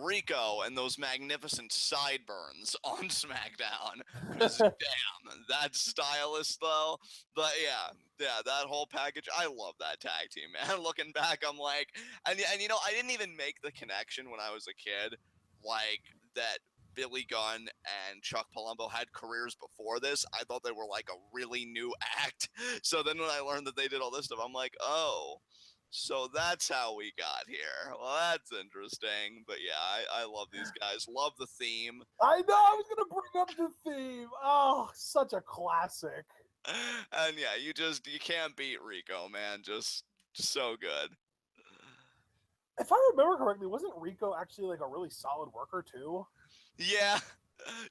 Rico and those magnificent sideburns on SmackDown. Because damn, that stylist though. But yeah, that whole package. I love that tag team, man. Looking back, I'm like, and you know, I didn't even make the connection when I was a kid, like that. Billy Gunn and Chuck Palumbo had careers before this. I thought they were like a really new act. So then when I learned that they did all this stuff, I'm like, oh, so that's how we got here. Well, that's interesting. But yeah, I love these guys. Love the theme. I know, I was going to bring up the theme. Oh, such a classic. And yeah, you can't beat Rico, man. Just so good. If I remember correctly, wasn't Rico actually like a really solid worker too? Yeah,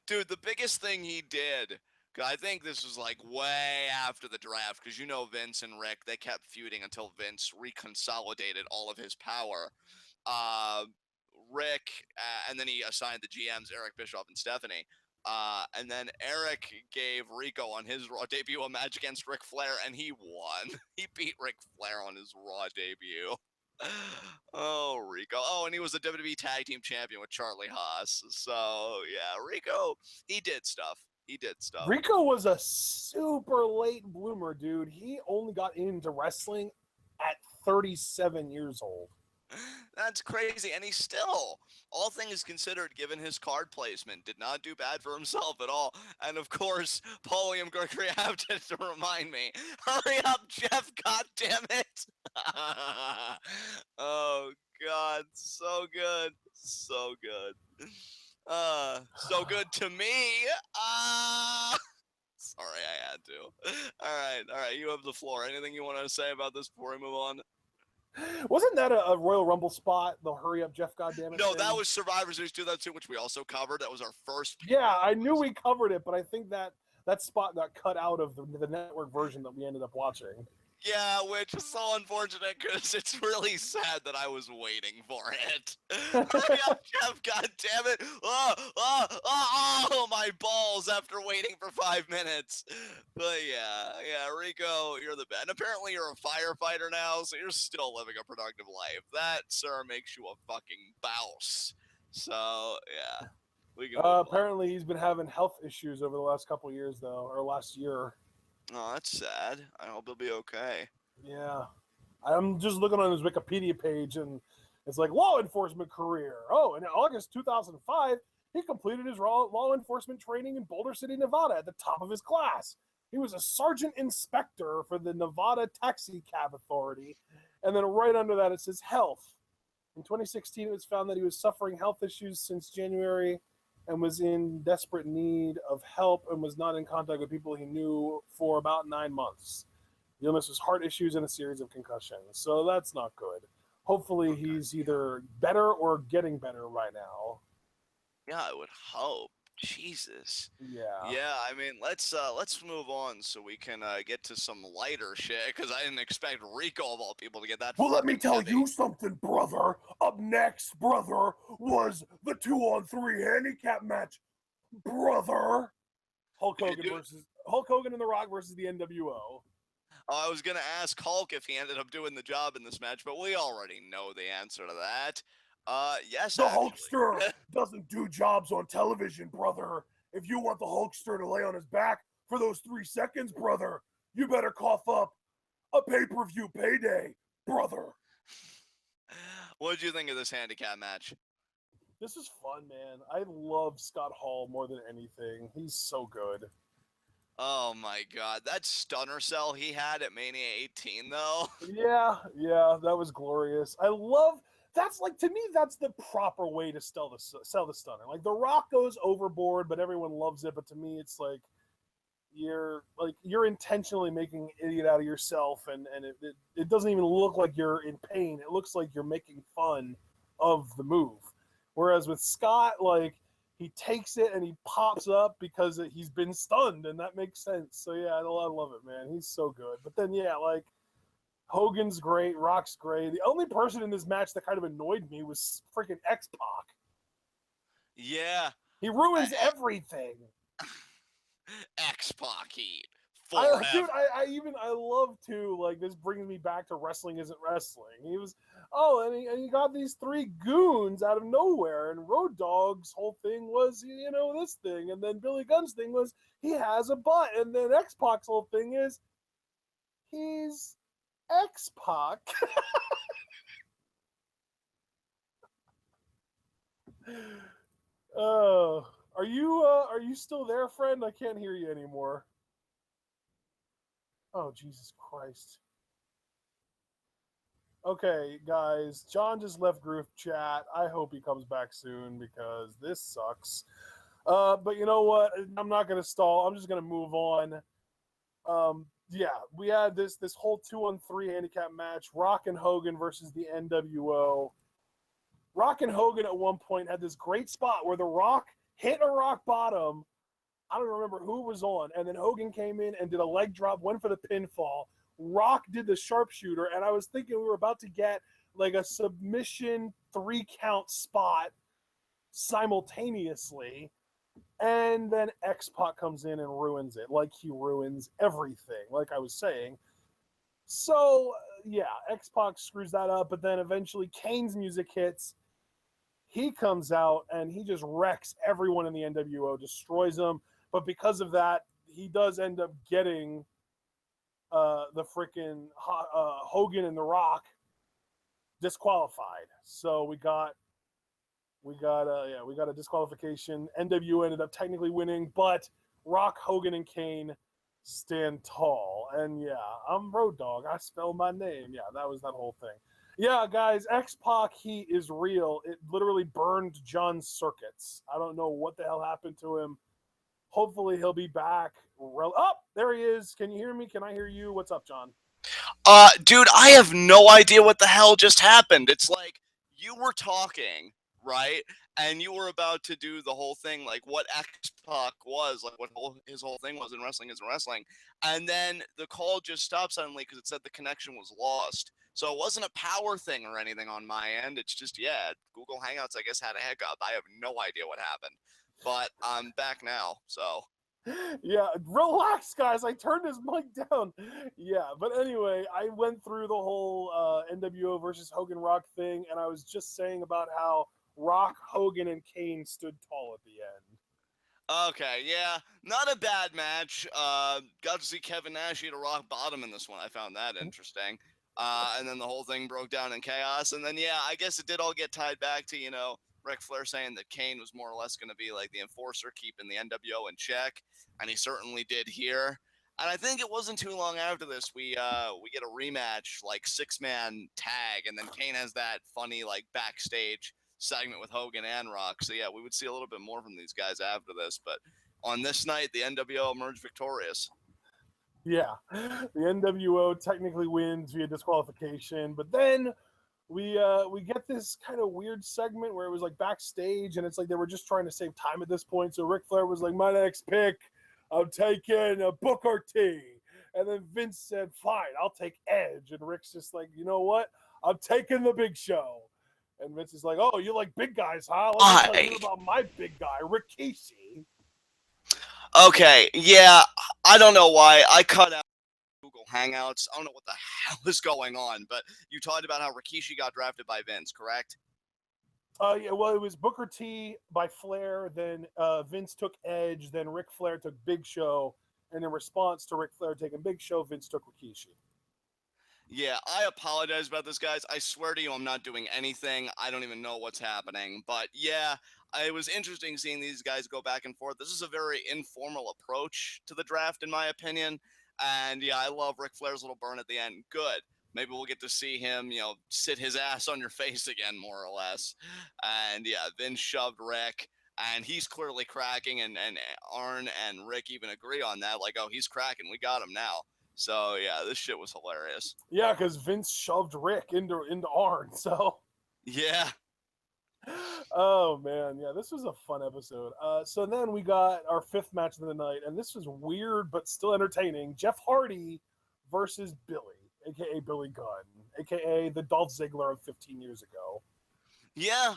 dude, the biggest thing he did, I think this was like way after the draft, because you know Vince and Rick, they kept feuding until Vince reconsolidated all of his power. Rick, and then he assigned the GMs, Eric Bischoff and Stephanie. And then Eric gave Rico on his Raw debut a match against Ric Flair, and he won. He beat Ric Flair on his Raw debut. Oh, Rico. Oh, and he was the WWE Tag Team Champion with Charlie Haas. So, yeah, Rico, he did stuff. He did stuff. Rico was a super late bloomer, dude. He only got into wrestling at 37 years old. That's crazy. And he still, all things considered, given his card placement, did not do bad for himself at all. And of course, Paul William Gregory have to remind me, hurry up, Jeff, goddammit. Oh, God. So good. So good. So good to me. Sorry, I had to. All right. You have the floor. Anything you want to say about this before we move on? Wasn't that a Royal Rumble spot? The hurry up, Jeff, goddammit. No, thing? that was Survivor Series 2002, which we also covered. That was our first. Yeah, I knew we covered it, but I think that spot got cut out of the network version that we ended up watching. Yeah, which is so unfortunate because it's really sad that I was waiting for it. Hurry up, Jeff, goddammit. Oh, my balls after waiting for 5 minutes. But yeah, Rico, you're the best. And apparently you're a firefighter now, so you're still living a productive life. That, sir, makes you a fucking bouse. So, yeah. We can apparently he's been having health issues over the last couple of years, though, or last year. Oh, that's sad. I hope he'll be okay. Yeah. I'm just looking on his Wikipedia page, and it's like law enforcement career. Oh, in August 2005, he completed his law enforcement training in Boulder City, Nevada at the top of his class. He was a sergeant inspector for the Nevada Taxi Cab Authority. And then right under that, it says health. In 2016, it was found that he was suffering health issues since January and was in desperate need of help and was not in contact with people he knew for about 9 months. The illness was heart issues and a series of concussions. So that's not good. Hopefully he's either better or getting better right now. Yeah, I would hope. Jesus. Yeah. Yeah, I mean, let's move on so we can get to some lighter shit, because I didn't expect Rico of all people to get that. Well, let me tell heavy. you something, brother. Up next, brother, was the 2-on-3 handicap match, brother. Hulk Hogan and The Rock versus the NWO. I was gonna ask Hulk if he ended up doing the job in this match, but we already know the answer to that. Yes, the Hulkster doesn't do jobs on television, brother. If you want the Hulkster to lay on his back for those 3 seconds, brother, you better cough up a pay-per-view payday, brother. What did you think of this handicap match? This is fun, man. I love Scott Hall more than anything. He's so good. Oh my God, that stunner cell he had at Mania 18, though. Yeah, that was glorious. I love. That's like, to me, that's the proper way to sell the stunner. Like, The Rock goes overboard, but everyone loves it. But to me, it's like you're intentionally making an idiot out of yourself, and it doesn't even look like you're in pain. It looks like you're making fun of the move. Whereas with Scott, like, he takes it and he pops up because he's been stunned, and that makes sense. So yeah, I love it, man. He's so good. But then yeah, like, Hogan's great, Rock's great. The only person in this match that kind of annoyed me was freaking X-Pac. Yeah. He ruins everything. X-Pac heat. forever. Dude, I love to, like, this brings me back to wrestling isn't wrestling. He was, and he got these three goons out of nowhere, and Road Dogg's whole thing was, this thing, and then Billy Gunn's thing was he has a butt, and then X-Pac's whole thing is he's X-Pac. Are you still there, friend? I can't hear you anymore. Oh, Jesus Christ. Okay, guys, John just left group chat. I hope he comes back soon because this sucks. But you know what? I'm not going to stall. I'm just going to move on. Yeah, we had this whole 2-on-3 handicap match, Rock and Hogan versus the NWO. Rock and Hogan at one point had this great spot where The Rock hit a rock bottom. I don't remember who was on. And then Hogan came in and did a leg drop, went for the pinfall. Rock did the sharpshooter. And I was thinking we were about to get like a submission 3-count spot simultaneously. And then X-Pac comes in and ruins it, like he ruins everything, like I was saying. So, yeah, X-Pac screws that up. But then eventually Kane's music hits. He comes out and he just wrecks everyone in the NWO, destroys them. But because of that, he does end up getting the freaking Hogan and The Rock disqualified. So we got a disqualification. NWO ended up technically winning, but Rock, Hogan, and Kane stand tall. And yeah, I'm Road Dogg. I spelled my name. Yeah, that was that whole thing. Yeah, guys, X-Pac, he is real. It literally burned John's circuits. I don't know what the hell happened to him. Hopefully he'll be back. Oh, there he is. Can you hear me? Can I hear you? What's up, John? Dude, I have no idea what the hell just happened. It's like you were talking, right? And you were about to do the whole thing, like what X-Pac was, like what his whole thing was in wrestling isn't wrestling. And then the call just stopped suddenly because it said the connection was lost. So it wasn't a power thing or anything on my end. It's just, yeah, Google Hangouts, I guess, had a hiccup. I have no idea what happened. But I'm back now, so. Yeah, relax, guys. I turned his mic down. Yeah, but anyway, I went through the whole NWO versus Hogan Rock thing, and I was just saying about how Rock, Hogan, and Kane stood tall at the end. Okay, yeah, not a bad match. Got to see Kevin Nash eat a rock bottom in this one. I found that interesting. And then the whole thing broke down in chaos. And then, yeah, I guess it did all get tied back to, Ric Flair saying that Kane was more or less going to be like the enforcer, keeping the NWO in check. And he certainly did here. And I think it wasn't too long after this, we get a rematch, like 6-man tag. And then Kane has that funny, like, backstage segment with Hogan and Rock. So, yeah, we would see a little bit more from these guys after this. But on this night, the NWO emerged victorious. Yeah, the NWO technically wins via disqualification, but then we get this kind of weird segment where it was like backstage, and it's like they were just trying to save time at this point. So Ric Flair was like, "My next pick, I'm taking a Booker T," and then Vince said, "Fine, I'll take Edge," and Ric's just like, "You know what? I'm taking the Big Show." And Vince is like, "Oh, you like big guys, huh? Let me tell you about my big guy, Rikishi." Okay, yeah, I don't know why. I cut out Google Hangouts. I don't know what the hell is going on, but you talked about how Rikishi got drafted by Vince, correct? Yeah, well, it was Booker T by Flair, then Vince took Edge, then Ric Flair took Big Show, and in response to Ric Flair taking Big Show, Vince took Rikishi. Yeah, I apologize about this, guys. I swear to you, I'm not doing anything. I don't even know what's happening. But yeah, it was interesting seeing these guys go back and forth. This is a very informal approach to the draft, in my opinion. And yeah, I love Ric Flair's little burn at the end. Good. Maybe we'll get to see him, sit his ass on your face again, more or less. And yeah, Vince shoved Rick. And he's clearly cracking, and Arn and Rick even agree on that. Like, oh, he's cracking. We got him now. So yeah, this shit was hilarious. Yeah, because Vince shoved Rick into Arn. So yeah. Oh man, yeah, this was a fun episode. So then we got our 5th match of the night, and this was weird but still entertaining. Jeff Hardy versus Billy, aka Billy Gunn, aka the Dolph Ziggler of 15 years ago. Yeah,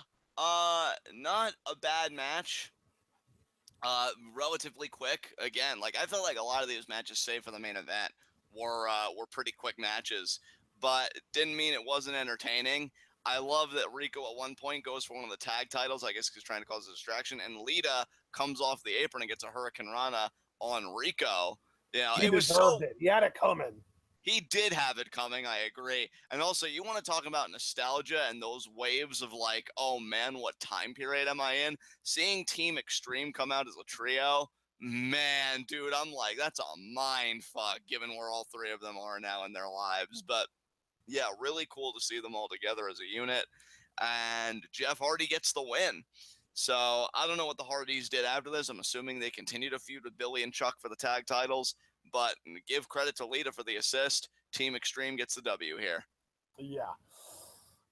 not a bad match. Relatively quick. Again, like I felt like a lot of these matches, save for the main event, were pretty quick matches, but it didn't mean it wasn't entertaining. I love that Rico at one point goes for one of the tag titles. I guess he's trying to cause a distraction, and Lita comes off the apron and gets a Hurricane Rana on Rico. You know, He it was deserved so. it. He had it coming. He did have it coming, I agree. And also, you want to talk about nostalgia and those waves of like, oh man, what time period am I in? Seeing Team Extreme come out as a trio, man, dude, I'm like, that's a mind fuck given where all three of them are now in their lives. But yeah, really cool to see them all together as a unit. And Jeff Hardy gets the win. So I don't know what the Hardys did after this. I'm assuming they continue to feud with Billy and Chuck for the tag titles, but give credit to Lita for the assist. Team Extreme gets the W here. Yeah.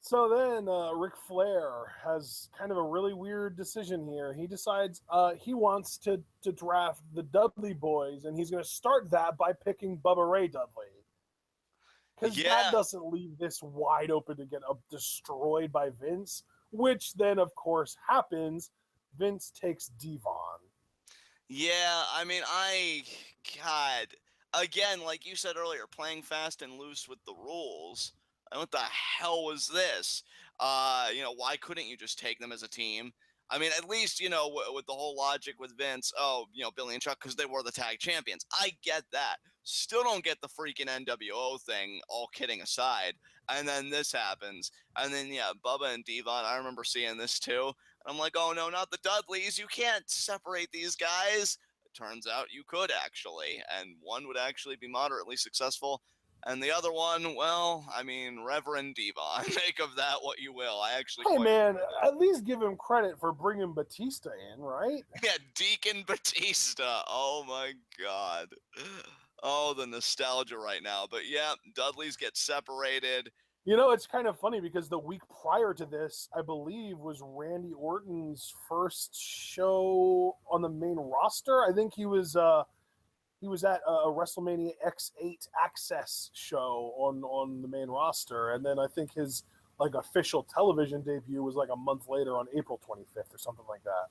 So then Ric Flair has kind of a really weird decision here. He decides he wants to draft the Dudley Boys, and he's going to start that by picking Bubba Ray Dudley. Because that doesn't leave this wide open to get destroyed by Vince, which then, of course, happens. Vince takes Devon. Yeah, I mean, God, again, like you said earlier, playing fast and loose with the rules. What the hell was this? Why couldn't you just take them as a team? I mean, at least, with the whole logic with Vince, Billy and Chuck, because they were the tag champions. I get that. Still don't get the freaking NWO thing, all kidding aside. And then this happens. And then, yeah, Bubba and Devon, I remember seeing this too. I'm like, oh no, not the Dudleys. You can't separate these guys. It turns out you could actually, and one would actually be moderately successful. And the other one, well, I mean, Reverend Devon. Make of that what you will. I actually. Hey man, at least give him credit for bringing Batista in, right? Yeah, Deacon Batista. Oh my God. Oh, the nostalgia right now. But yeah, Dudleys get separated. You know, it's kind of funny because the week prior to this, I believe, was Randy Orton's first show on the main roster. I think he was at a WrestleMania X8 Access show on the main roster, and then I think his like official television debut was like a month later on April 25th or something like that.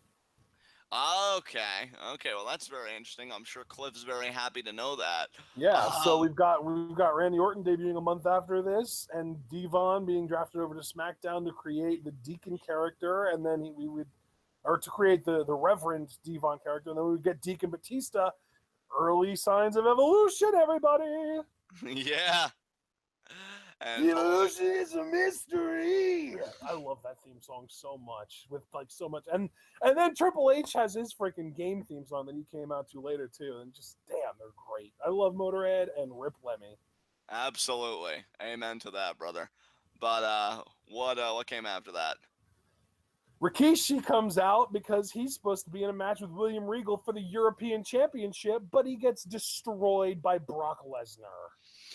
Okay. Well, that's very interesting. I'm sure Cliff's very happy to know that. Yeah, so we've got Randy Orton debuting a month after this, and Devon being drafted over to SmackDown to create the Deacon character, and then to create the Reverend Devon character, and then we would get Deacon Batista. Early signs of evolution, everybody. Yeah. And evolution is a mystery. I love that theme song so much, with like so much, and then Triple H has his freaking game theme song that he came out to later too, and just damn, they're great. I love Motorhead and Rip Lemmy. Absolutely, amen to that, brother. But what came after that? Rikishi comes out because he's supposed to be in a match with William Regal for the European Championship, but he gets destroyed by Brock Lesnar.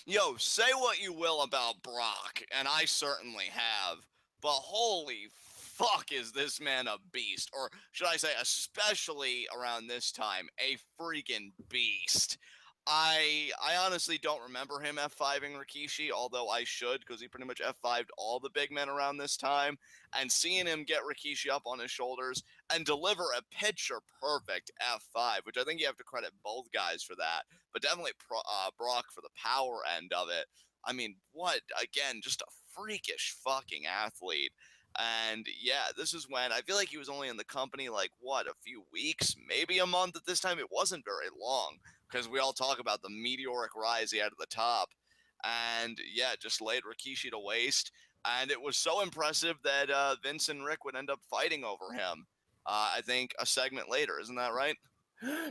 Yo, say what you will about Brock, and I certainly have, but holy fuck is this man a beast, or should I say, especially around this time, a freaking beast. I honestly don't remember him F5ing Rikishi, although I should, because he pretty much F5'd all the big men around this time, and seeing him get Rikishi up on his shoulders and deliver a picture-perfect F5, which I think you have to credit both guys for that, but definitely Brock for the power end of it. I mean, what, again, just a freakish fucking athlete. And yeah, this is when I feel like he was only in the company like, what, a few weeks, maybe a month at this time. It wasn't very long, because we all talk about the meteoric rise he had at the top. And yeah, just laid Rikishi to waste. And it was so impressive that Vince and Rick would end up fighting over him. I think a segment later, isn't that right?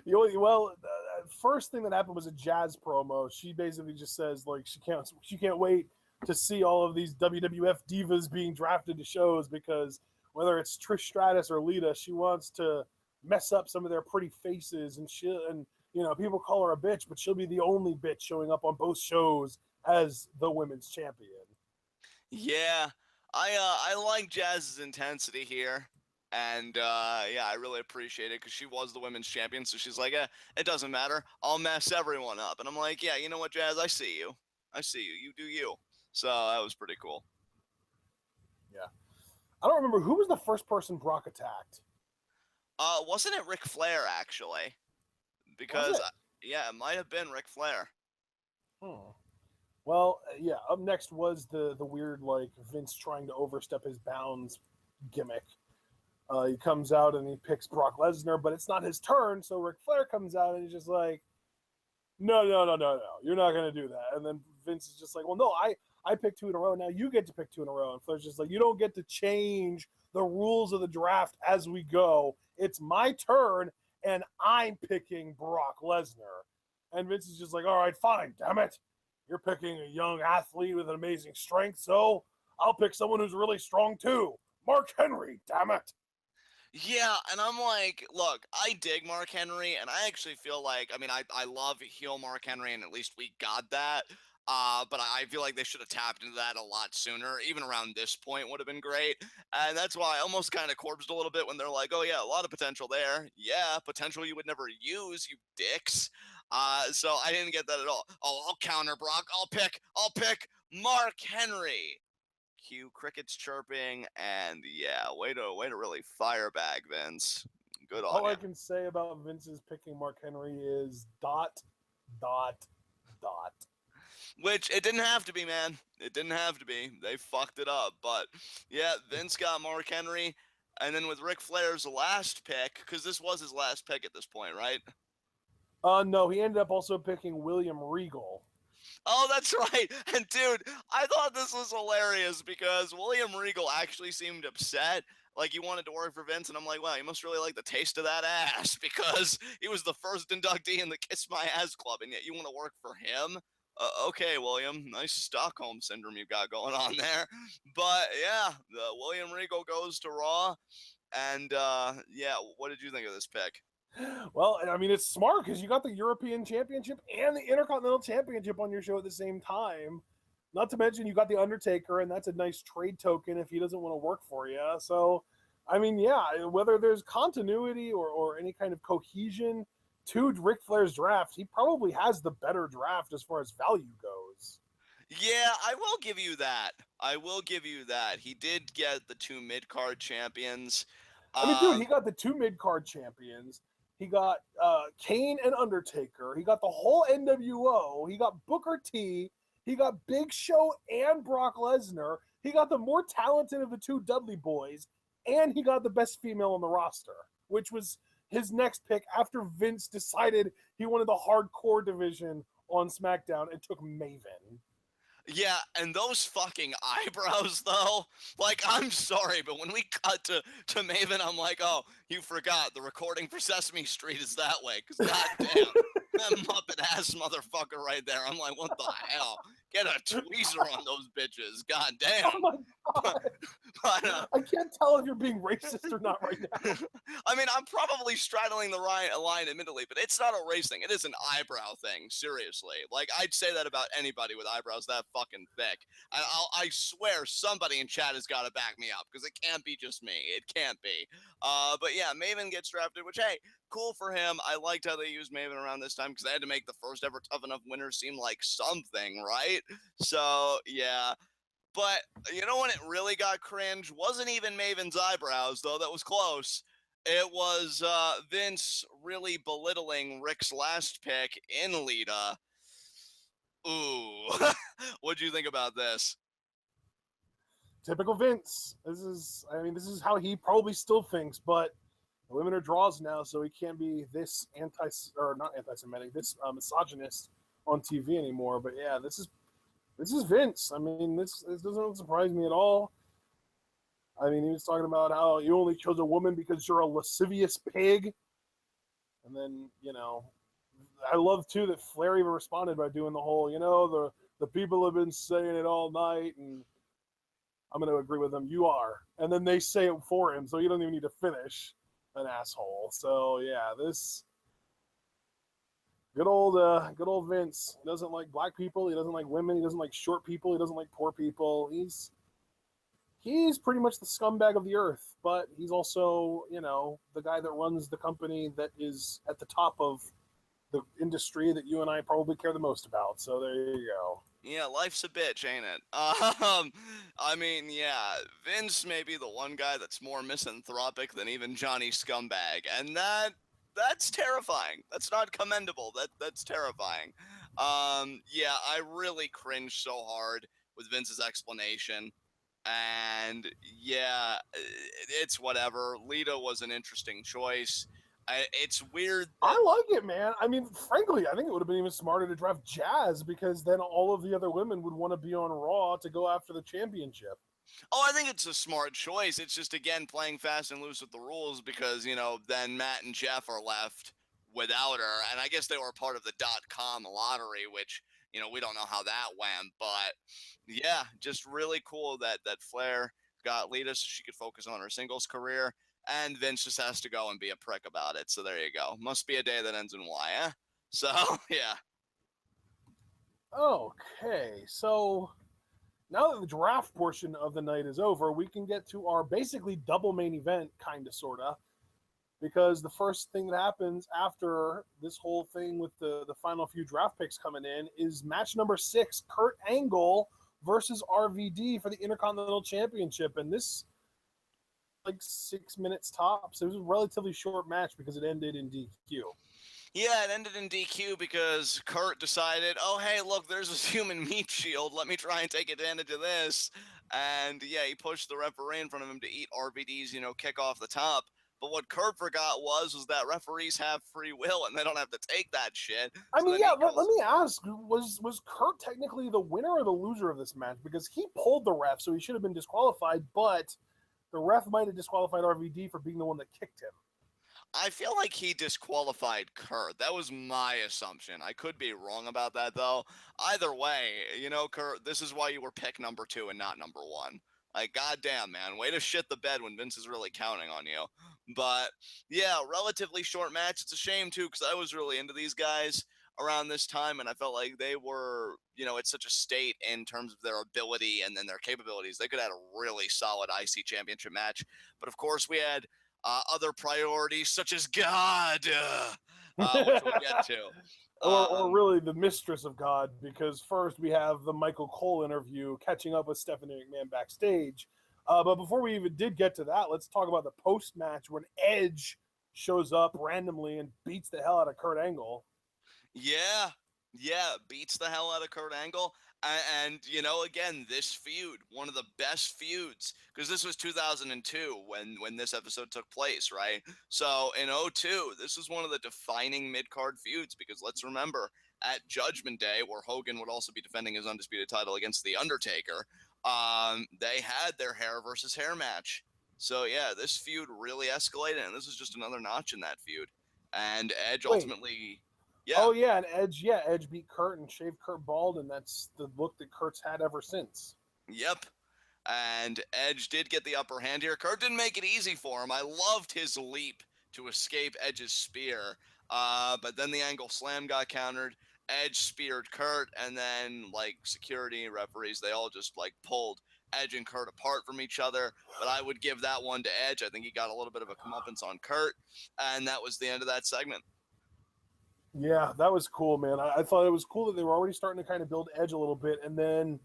Well, the first thing that happened was a Jazz promo. She basically just says like she can't wait to see all of these WWF divas being drafted to shows, because whether it's Trish Stratus or Lita, she wants to mess up some of their pretty faces, and people call her a bitch, but she'll be the only bitch showing up on both shows as the women's champion. Yeah, I like Jazz's intensity here. And yeah, I really appreciate it, because she was the women's champion. So she's like, it doesn't matter. I'll mess everyone up. And I'm like, yeah, you know what, Jazz? I see you. You do you. So that was pretty cool. Yeah. I don't remember who was the first person Brock attacked. Wasn't it Ric Flair actually? Was Because it? yeah, it might have been Ric Flair. Well, yeah. Up next was the weird like Vince trying to overstep his bounds gimmick. He comes out and he picks Brock Lesnar, but it's not his turn. So Ric Flair comes out and he's just like, no, you're not gonna do that. And then Vince is just like, well, no, I picked 2 in a row. Now you get to pick 2 in a row. And Flair's just like, you don't get to change the rules of the draft as we go. It's my turn, and I'm picking Brock Lesnar. And Vince is just like, all right, fine, damn it. You're picking a young athlete with an amazing strength, so I'll pick someone who's really strong too. Mark Henry, damn it. Yeah, and I'm like, look, I dig Mark Henry, and I actually feel like, I mean, I love heel Mark Henry, and at least we got that. But I feel like they should have tapped into that a lot sooner. Even around this point would have been great. And that's why I almost kind of corpsed a little bit when they're like, oh, yeah, a lot of potential there. Yeah, potential you would never use, you dicks. So I didn't get that at all. Oh, I'll counter Brock. I'll pick Mark Henry. Cue crickets chirping, and yeah, way to really firebag, Vince. Good on All you. I can say about Vince's picking Mark Henry is dot, dot, dot. Which it didn't have to be, man. It didn't have to be. They fucked it up. But yeah, Vince got Mark Henry, and then with Ric Flair's last pick, because this was his last pick at this point, right? No, he ended up also picking William Regal. Oh, that's right. And dude, I thought this was hilarious because William Regal actually seemed upset. Like he wanted to work for Vince, and I'm like, wow, he must really like the taste of that ass because he was the first inductee in the Kiss My Ass Club, and yet you want to work for him? Okay, William, nice Stockholm syndrome you got going on there. But yeah, William Regal goes to Raw, and yeah, what did you think of this pick? Well, I mean, it's smart because you got the European Championship and the Intercontinental Championship on your show at the same time. Not to mention, you got the Undertaker, and that's a nice trade token if he doesn't want to work for you. So, I mean, yeah, whether there's continuity or any kind of cohesion to Ric Flair's draft, he probably has the better draft as far as value goes. Yeah, I will give you that. I will give you that. He did get the 2 mid-card champions. I mean, dude, he Um, got the 2 mid card champions. He got Kane and Undertaker. He got the whole NWO. He got Booker T. He got Big Show and Brock Lesnar. He got the more talented of the 2 Dudley boys, and he got the best female on the roster, which was his next pick after Vince decided he wanted the hardcore division on SmackDown and took Maven. yeah, and those fucking eyebrows though. Like, I'm sorry, but when we cut to Maven, I'm like, oh, you forgot the recording for Sesame Street is that way. Cause goddamn, that Muppet ass motherfucker right there. I'm like, what the hell? Get a tweezer on those bitches. Oh Goddamn. my But, god. but I can't tell if you're being racist or not right now. I mean, I'm probably straddling the line, admittedly, but it's not a race thing. It is an eyebrow thing, seriously. Like, I'd say that about anybody with eyebrows that fucking thick. I swear somebody in chat has got to back me up, because it can't be just me. It can't be. But yeah, Maven gets drafted, which, hey, cool for him. I liked how they used Maven around this time, because they had to make the first ever Tough Enough winner seem like something, right? So, yeah. But you know when it really got cringe? Wasn't even Maven's eyebrows, though that was close. It was Vince really belittling Rick's last pick in Lita. Ooh. What'd you think about this? Typical Vince. This is how he probably still thinks, but the women are draws now, so he can't be this not anti-Semitic, this misogynist on TV anymore. But yeah, this is Vince. I mean, this doesn't surprise me at all. I mean, he was talking about how you only chose a woman because you're a lascivious pig, and then I love too that Flair even responded by doing the whole, the people have been saying it all night, and I'm going to agree with them. You are, and then they say it for him, so you don't even need to finish. An asshole. So yeah, this good old Vince. He doesn't like black people. He doesn't like women. He doesn't like short people. He doesn't like poor people. He's pretty much the scumbag of the earth, but he's also, the guy that runs the company that is at the top of the industry that you and I probably care the most about. So there you go. Yeah, life's a bitch, ain't it? I mean, yeah, Vince may be the one guy that's more misanthropic than even Johnny Scumbag, and that's terrifying. That's not commendable. That's terrifying. Yeah, I really cringed so hard with Vince's explanation. And yeah, it's whatever. Lita was an interesting choice. It's weird that I like it, man. I mean, frankly, I think it would have been even smarter to draft Jazz because then all of the other women would want to be on Raw to go after the championship. Oh, I think it's a smart choice. It's just, again, playing fast and loose with the rules because, then Matt and Jeff are left without her. And I guess they were part of the .com lottery, which, we don't know how that went. But yeah, just really cool that Flair got Lita so she could focus on her singles career. And Vince just has to go and be a prick about it. So there you go. Must be a day that ends in Y, eh? So, yeah. Okay, so now that the draft portion of the night is over, we can get to our basically double main event, kind of, sort of. Because the first thing that happens after this whole thing with the final few draft picks coming in is match number 6, Kurt Angle versus RVD for the Intercontinental Championship. And this, like 6 minutes tops. It was a relatively short match because it ended in DQ. Yeah, it ended in DQ because Kurt decided, oh, hey, look, there's this human meat shield. Let me try and take advantage of this. And yeah, he pushed the referee in front of him to eat RVD's, kick off the top. But what Kurt forgot was that referees have free will and they don't have to take that shit. I mean, yeah, let me ask, was Kurt technically the winner or the loser of this match? Because he pulled the ref, so he should have been disqualified, but the ref might have disqualified RVD for being the one that kicked him. I feel like he disqualified Kurt. That was my assumption. I could be wrong about that, though. Either way, Kurt, this is why you were pick number 2 and not number 1. Like, goddamn, man. Way to shit the bed when Vince is really counting on you. But, yeah, relatively short match. It's a shame, too, because I was really into these guys around this time, and I felt like they were, at such a state in terms of their ability and then their capabilities. They could have had a really solid IC championship match. But, of course, we had other priorities such as God, which we'll get to. Or really the mistress of God, because first we have the Michael Cole interview catching up with Stephanie McMahon backstage. But before we even did get to that, let's talk about the post-match when Edge shows up randomly and beats the hell out of Kurt Angle. Yeah, beats the hell out of Kurt Angle. And, again, this feud, one of the best feuds, because this was 2002 when this episode took place, right? So in 2002, this was one of the defining mid-card feuds, because let's remember, at Judgment Day, where Hogan would also be defending his undisputed title against The Undertaker, they had their hair versus hair match. So yeah, this feud really escalated, and this is just another notch in that feud. And Edge ultimately... Yeah. Oh yeah, and Edge beat Kurt and shaved Kurt bald, and that's the look that Kurt's had ever since. Yep. And Edge did get the upper hand here. Kurt didn't make it easy for him. I loved his leap to escape Edge's spear. But then the angle slam got countered. Edge speared Kurt, and then security referees, they all just pulled Edge and Kurt apart from each other. But I would give that one to Edge. I think he got a little bit of a comeuppance on Kurt, and that was the end of that segment. Yeah, that was cool, man. I thought it was cool that they were already starting to kind of build Edge a little bit. And then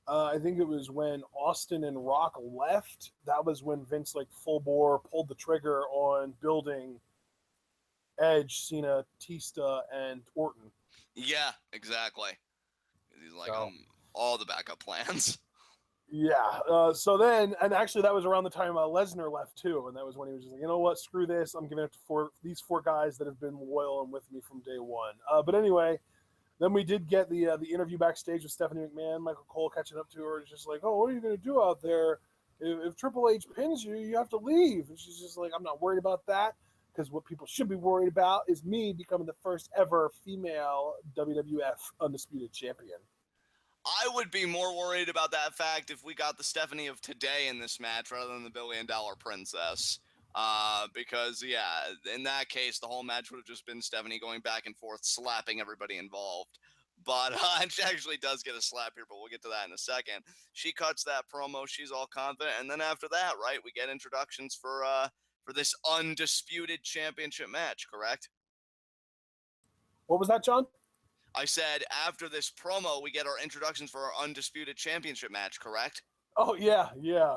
I think it was when Austin and Rock left. That was when Vince, full bore, pulled the trigger on building Edge, Cena, Batista, and Orton. Yeah, exactly. He's all the backup plans. Yeah. So then, and actually that was around the time Lesnar left too. And that was when he was just like, you know what, screw this. I'm giving it to these four guys that have been loyal and with me from day one. But anyway, then we did get the interview backstage with Stephanie McMahon, Michael Cole catching up to her. It's just like, oh, what are you going to do out there? If Triple H pins you, you have to leave. And she's just like, I'm not worried about that. Because what people should be worried about is me becoming the first ever female WWF Undisputed Champion. I would be more worried about that fact if we got the Stephanie of today in this match rather than the $1 Billion Princess. Because, yeah, in that case, the whole match would have just been Stephanie going back and forth, slapping everybody involved. But she actually does get a slap here, but we'll get to that in a second. She cuts that promo. She's all confident. And then after that, right, we get introductions for this undisputed championship match, correct? What was that, John? I said after this promo, we get our introductions for our Undisputed Championship match, correct? Oh, yeah.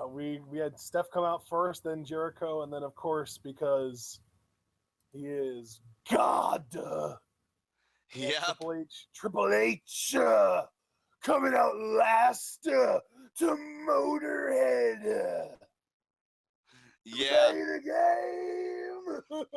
We had Steph come out first, then Jericho, and then, of course, because he is God. Yep. Triple H coming out last to Motorhead. Yeah. Play the game.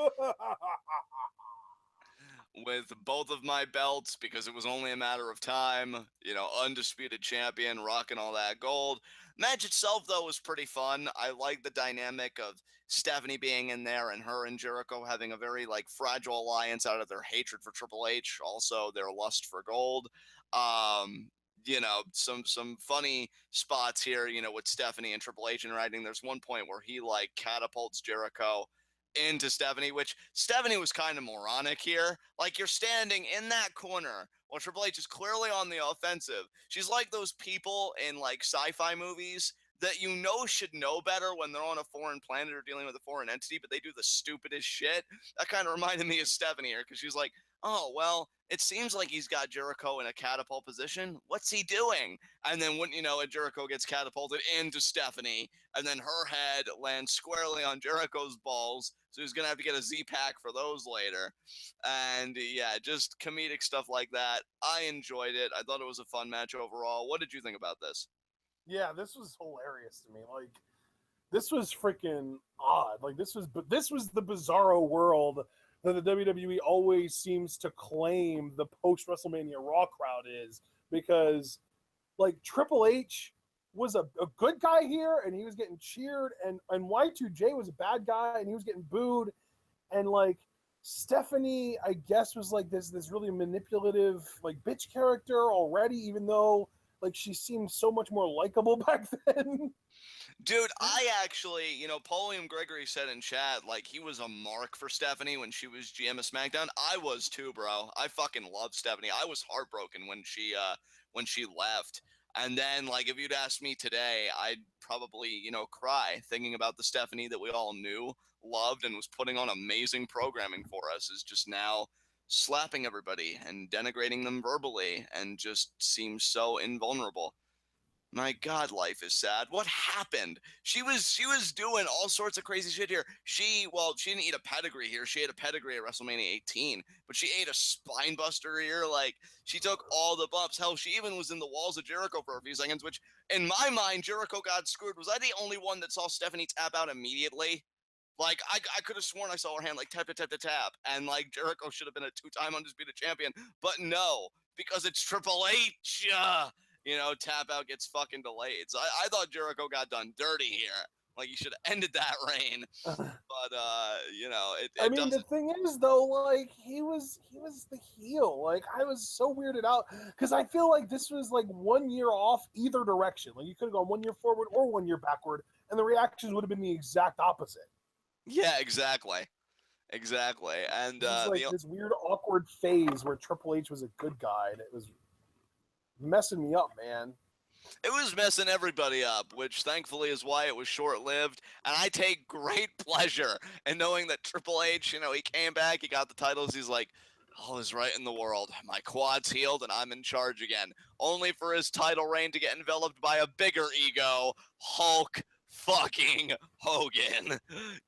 With both of my belts, because it was only a matter of time, you know, undisputed champion, rocking all that gold. Match itself, though, was pretty fun. I like the dynamic of Stephanie being in there and her and Jericho having a very, like, fragile alliance out of their hatred for Triple H, also their lust for gold. Um, you know, some funny spots here, you know, with Stephanie and Triple H interacting. There's one point where he, like, catapults Jericho into Stephanie, which Stephanie was kind of moronic here. Like, you're standing in that corner while Triple H is clearly on the offensive. She's like those people in like sci-fi movies that you know should know better when they're on a foreign planet or dealing with a foreign entity, but they do the stupidest shit. That kind of reminded me of Stephanie here, because she's like, oh, well, it seems like he's got Jericho in a catapult position. What's he doing? And then, wouldn't you know it, Jericho gets catapulted into Stephanie, and then her head lands squarely on Jericho's balls, so he's going to have to get a Z-Pack for those later. And yeah, just comedic stuff like that. I enjoyed it. I thought it was a fun match overall. What did you think about this? Yeah, this was hilarious to me. Like, this was freaking odd. Like, this was the bizarro world that the WWE always seems to claim the post WrestleMania Raw crowd is, because like Triple H was a good guy here and he was getting cheered, and Y2J was a bad guy and he was getting booed, and like Stephanie, I guess, was like this really manipulative like bitch character already, even though like she seemed so much more likable back then. Dude, I actually, you know, Paulium Gregory said in chat, like, he was a mark for Stephanie when she was GM of SmackDown. I was too, bro. I fucking love Stephanie. I was heartbroken when she left. And then, like, if you'd asked me today, I'd probably, you know, cry thinking about the Stephanie that we all knew, loved, and was putting on amazing programming for us, is just now slapping everybody and denigrating them verbally and just seems so invulnerable. My God, life is sad. What happened? She was doing all sorts of crazy shit here. She didn't eat a pedigree here. She ate a pedigree at WrestleMania 18, but she ate a spine buster here. Like, she took all the bumps. Hell, she even was in the walls of Jericho for a few seconds, which in my mind, Jericho got screwed. Was I the only one that saw Stephanie tap out immediately? Like, I could have sworn I saw her hand like tap, tap, tap, tap, tap, and like Jericho should have been a two-time undisputed champion, but no, because it's Triple H. You know, tap out gets fucking delayed. So I thought Jericho got done dirty here. Like, you should have ended that reign. But you know, I mean, the thing is though, like he was the heel. Like, I was so weirded out because I feel like this was like 1 year off either direction. Like, you could have gone 1 year forward or 1 year backward, and the reactions would have been the exact opposite. Yeah, exactly. And This is like this weird awkward phase where Triple H was a good guy, and it was messing me up, man. It was messing everybody up, which thankfully is why it was short-lived. And I take great pleasure in knowing that Triple H, you know, he came back, he got the titles, he's like, all is right in the world. My quad's healed and I'm in charge again. Only for his title reign to get enveloped by a bigger ego, Hulk fucking Hogan.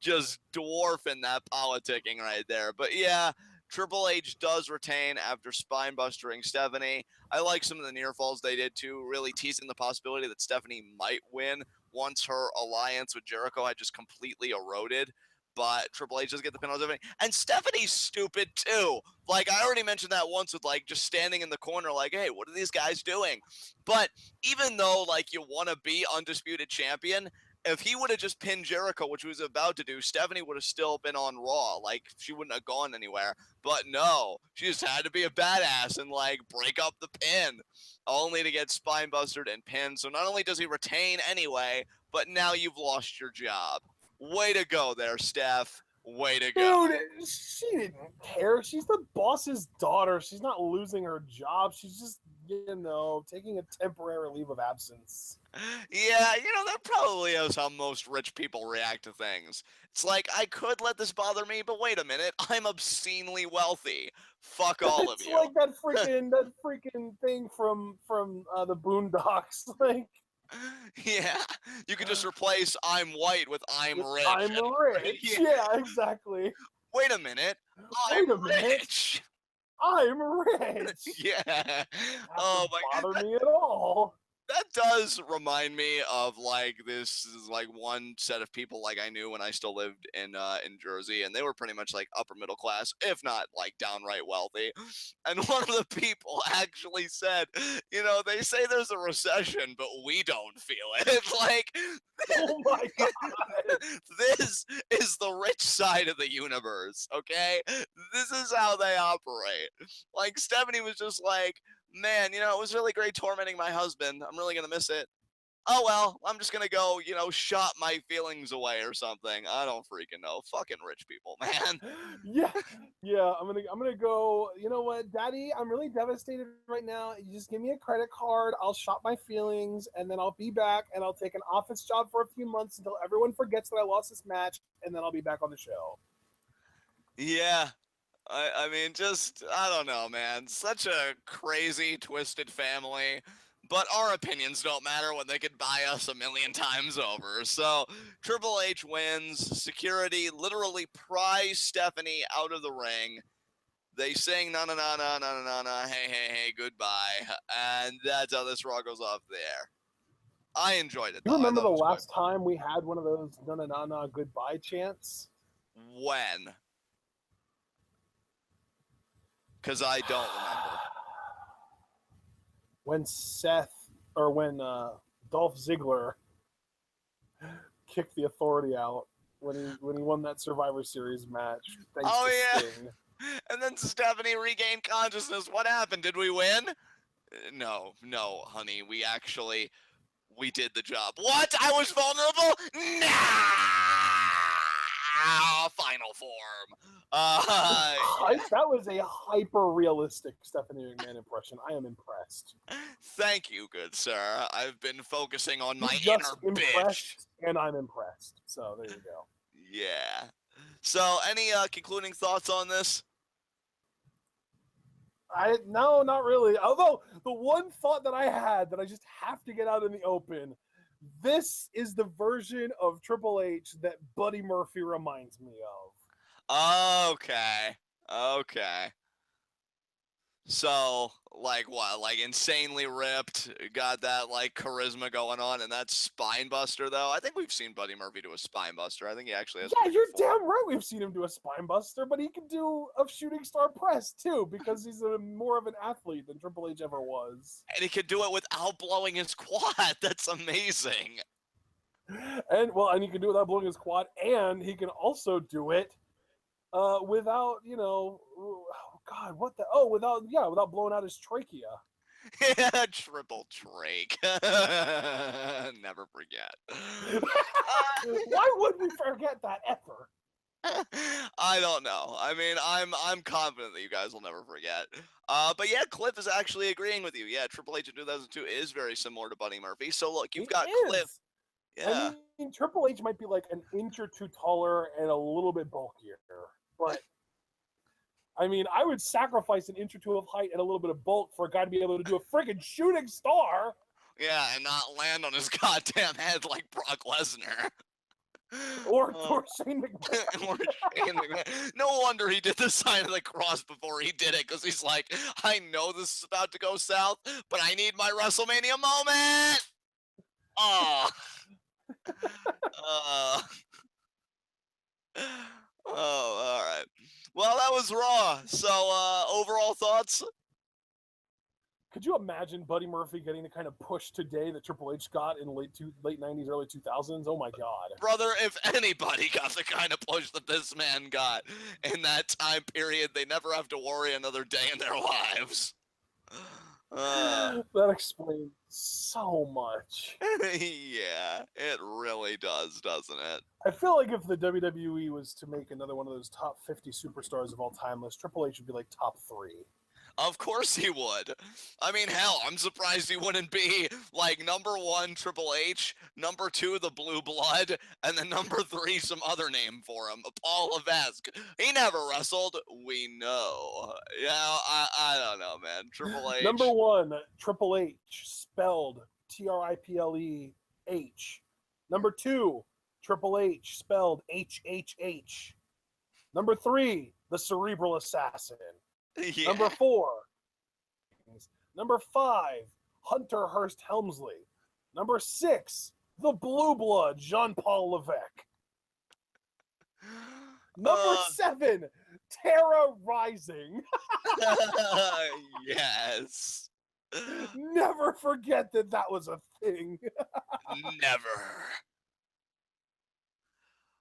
Just dwarfing that politicking right there. But yeah, Triple H does retain after spine-bustering Stephanie. I like some of the near falls they did too, really teasing the possibility that Stephanie might win once her alliance with Jericho had just completely eroded. But Triple H does get the pin on Stephanie. And Stephanie's stupid too. Like, I already mentioned that once with like just standing in the corner like, hey, what are these guys doing? But even though like you want to be undisputed champion, if he would have just pinned Jericho, which he was about to do, Stephanie would have still been on Raw. Like, she wouldn't have gone anywhere. But no, she just had to be a badass and, like, break up the pin, only to get spine-busted and pinned. So not only does he retain anyway, but now you've lost your job. Way to go there, Steph. Way to go. Dude, she didn't care. She's the boss's daughter. She's not losing her job. She's just taking a temporary leave of absence. Yeah, that probably is how most rich people react to things. It's like, I could let this bother me, but wait a minute, I'm obscenely wealthy. Fuck all of It's you. like that freaking thing from the Boondocks. Like, yeah, you could just replace "I'm white" with "I'm rich." I'm rich. Yeah, exactly. Wait a minute. Wait a minute. Rich. I'm rich. Yeah. That Oh my doesn't bother god. me at all. That does remind me of this is like one set of people like I knew when I still lived in Jersey, and they were pretty much like upper middle class, if not like downright wealthy. And one of the people actually said, they say there's a recession, but we don't feel it. It's like, oh my god, this is the rich side of the universe, okay? This is how they operate. Like Stephanie was just like, man, it was really great tormenting my husband. I'm really going to miss it. Oh, well, I'm just going to go, shop my feelings away or something. I don't freaking know. Fucking rich people, man. Yeah, I'm gonna go, you know what, Daddy, I'm really devastated right now. You just give me a credit card, I'll shop my feelings, and then I'll be back, and I'll take an office job for a few months until everyone forgets that I lost this match, and then I'll be back on the show. Yeah. I mean, I don't know, man. Such a crazy, twisted family. But our opinions don't matter when they could buy us a million times over. So Triple H wins. Security literally pries Stephanie out of the ring. They sing na na na na na na na, hey hey hey, goodbye, and that's how this Raw goes off the air. I enjoyed it. You remember the last time we had one of those na na na na goodbye chants? When? Because I don't remember. When Dolph Ziggler kicked the Authority out when he won that Survivor Series match. Thanks to Sting. And then Stephanie regained consciousness. What happened? Did we win? No, honey. We did the job. What? I was vulnerable? Final form. That was a hyper-realistic Stephanie McMahon impression. I am impressed. Thank you, good sir. I've been focusing on my inner bitch. And I'm impressed. So there you go. Yeah. So any concluding thoughts on this? No, not really. Although the one thought that I had that I just have to get out in the open, this is the version of Triple H that Buddy Murphy reminds me of. Okay. So, like what? Like insanely ripped, got that like charisma going on, and that's spine buster though. I think we've seen Buddy Murphy do a spine buster. I think he actually has. Yeah, you're damn right. We've seen him do a spine buster, but he can do a shooting star press too because he's more of an athlete than Triple H ever was. And he could do it without blowing his quad. That's amazing. And he can do it without blowing his quad, and he can also do it without, without blowing out his trachea. Yeah, triple trach. Never forget. Why would we forget that ever? I don't know. I mean, I'm confident that you guys will never forget. But yeah, Cliff is actually agreeing with you. Yeah, Triple H in 2002 is very similar to Buddy Murphy. So look, you've got Cliff. Yeah. I mean, Triple H might be like an inch or two taller and a little bit bulkier, but I mean, I would sacrifice an inch or two of height and a little bit of bulk for a guy to be able to do a friggin' shooting star. Yeah, and not land on his goddamn head like Brock Lesnar. Or Shane McMahon. No wonder he did the sign of the cross before he did it, because he's like, I know this is about to go south, but I need my WrestleMania moment. All right. Well, that was Raw. So, overall thoughts? Could you imagine Buddy Murphy getting the kind of push today that Triple H got in late 90s, early 2000s? Oh my God. Brother, if anybody got the kind of push that this man got in that time period, they never have to worry another day in their lives. That explains so much. Yeah, it really does, doesn't it? I feel like if the WWE was to make another one of those top 50 superstars of all time lists, Triple H would be like top 3. Of course he would. I mean, hell, I'm surprised he wouldn't be like #1 Triple H, #2 the Blue Blood, and then #3 some other name for him, Paul Levesque. He never wrestled. We know. Yeah, I don't know, man. Triple H. #1 Triple H, spelled TRIPLEH. #2 Triple H, spelled HHH. #3 the Cerebral Assassin. Yeah. #4 #5 Hunter Hearst Helmsley. #6 the Blue Blood Jean-Paul Levesque. #7 Terra Rising. Yes. Never forget that was a thing. Never.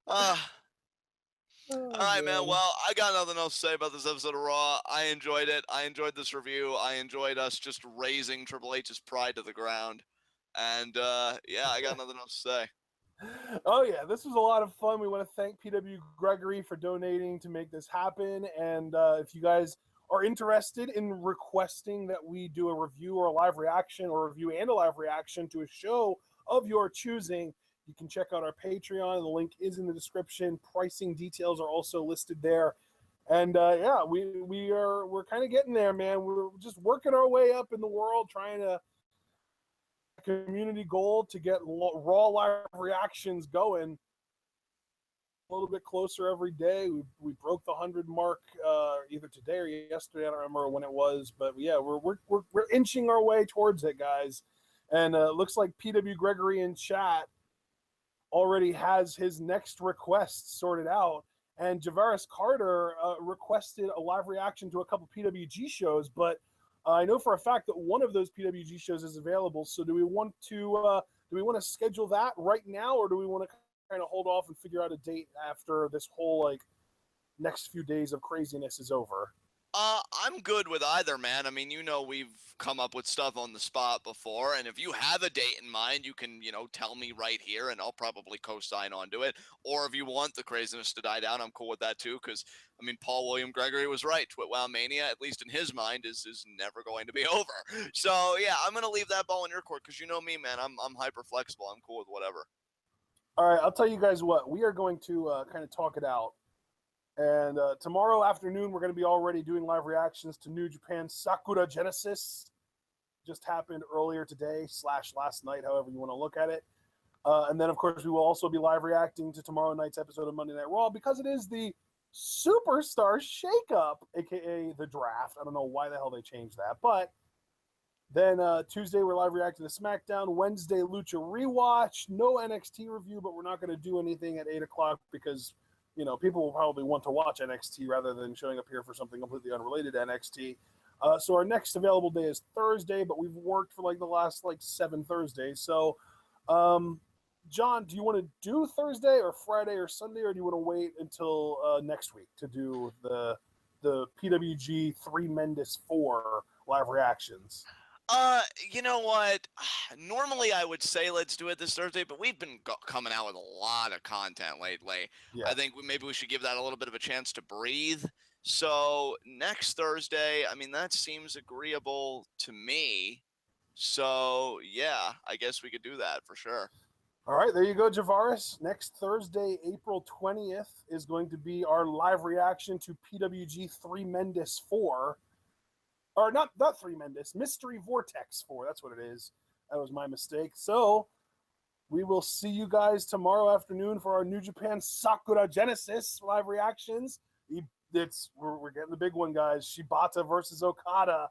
All right, man. Well, I got nothing else to say about this episode of Raw. I enjoyed it. I enjoyed this review. I enjoyed us just raising Triple H's pride to the ground. And, yeah, I got nothing else to say. Oh, yeah, this was a lot of fun. We want to thank PW Gregory for donating to make this happen. And if you guys are interested in requesting that we do a review or a live reaction, or a review and a live reaction to a show of your choosing, you can check out our Patreon. The link is in the description. Pricing details are also listed there. And yeah, we're kind of getting there, man. We're just working our way up in the world, trying to community goal to get Raw live reactions going a little bit closer every day. We broke the 100 mark either today or yesterday. I don't remember when it was, but yeah, we're inching our way towards it, guys. And it looks like PW Gregory in chat already has his next request sorted out. And Javaris Carter requested a live reaction to a couple PWG shows, but I know for a fact that one of those PWG shows is available. So do we want to schedule that right now, or do we want to kind of hold off and figure out a date after this whole like next few days of craziness is over? I'm good with either, man. I mean, you know, we've come up with stuff on the spot before, and if you have a date in mind, you can, you know, tell me right here, and I'll probably co-sign onto it. Or if you want the craziness to die down, I'm cool with that too, because, I mean, Paul William Gregory was right. TWitWoW Mania, at least in his mind, is never going to be over. So, yeah, I'm going to leave that ball in your court, because you know me, man. I'm hyper flexible. I'm cool with whatever. All right, I'll tell you guys what. We are going to kind of talk it out. And tomorrow afternoon, we're going to be already doing live reactions to New Japan Sakura Genesis. Just happened earlier today / last night, however you want to look at it. And then, of course, we will also be live reacting to tomorrow night's episode of Monday Night Raw, because it is the Superstar Shakeup, a.k.a. the Draft. I don't know why the hell they changed that. But then Tuesday, we're live reacting to SmackDown. Wednesday, Lucha Rewatch. No NXT review, but we're not going to do anything at 8 o'clock because, you know, people will probably want to watch NXT rather than showing up here for something completely unrelated to NXT. So our next available day is Thursday, but we've worked for like the last 7 Thursdays. So, John, do you want to do Thursday or Friday or Sunday, or do you want to wait until next week to do the PWG 3 Mendes 4 live reactions? You know what? Normally I would say let's do it this Thursday, but we've been coming out with a lot of content lately. Yeah. I think maybe we should give that a little bit of a chance to breathe. So next Thursday, I mean, that seems agreeable to me. So yeah, I guess we could do that for sure. All right, there you go, Javaris. Next Thursday, April 20th, is going to be our live reaction to PWG 3 Mendes 4. Or not 3 Mendes, Mystery Vortex 4. That's what it is. That was my mistake. So we will see you guys tomorrow afternoon for our New Japan Sakura Genesis live reactions. We're getting the big one, guys. Shibata versus Okada.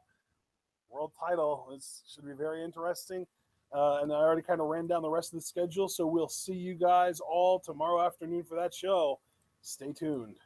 World title. This should be very interesting. And I already kind of ran down the rest of the schedule. So we'll see you guys all tomorrow afternoon for that show. Stay tuned.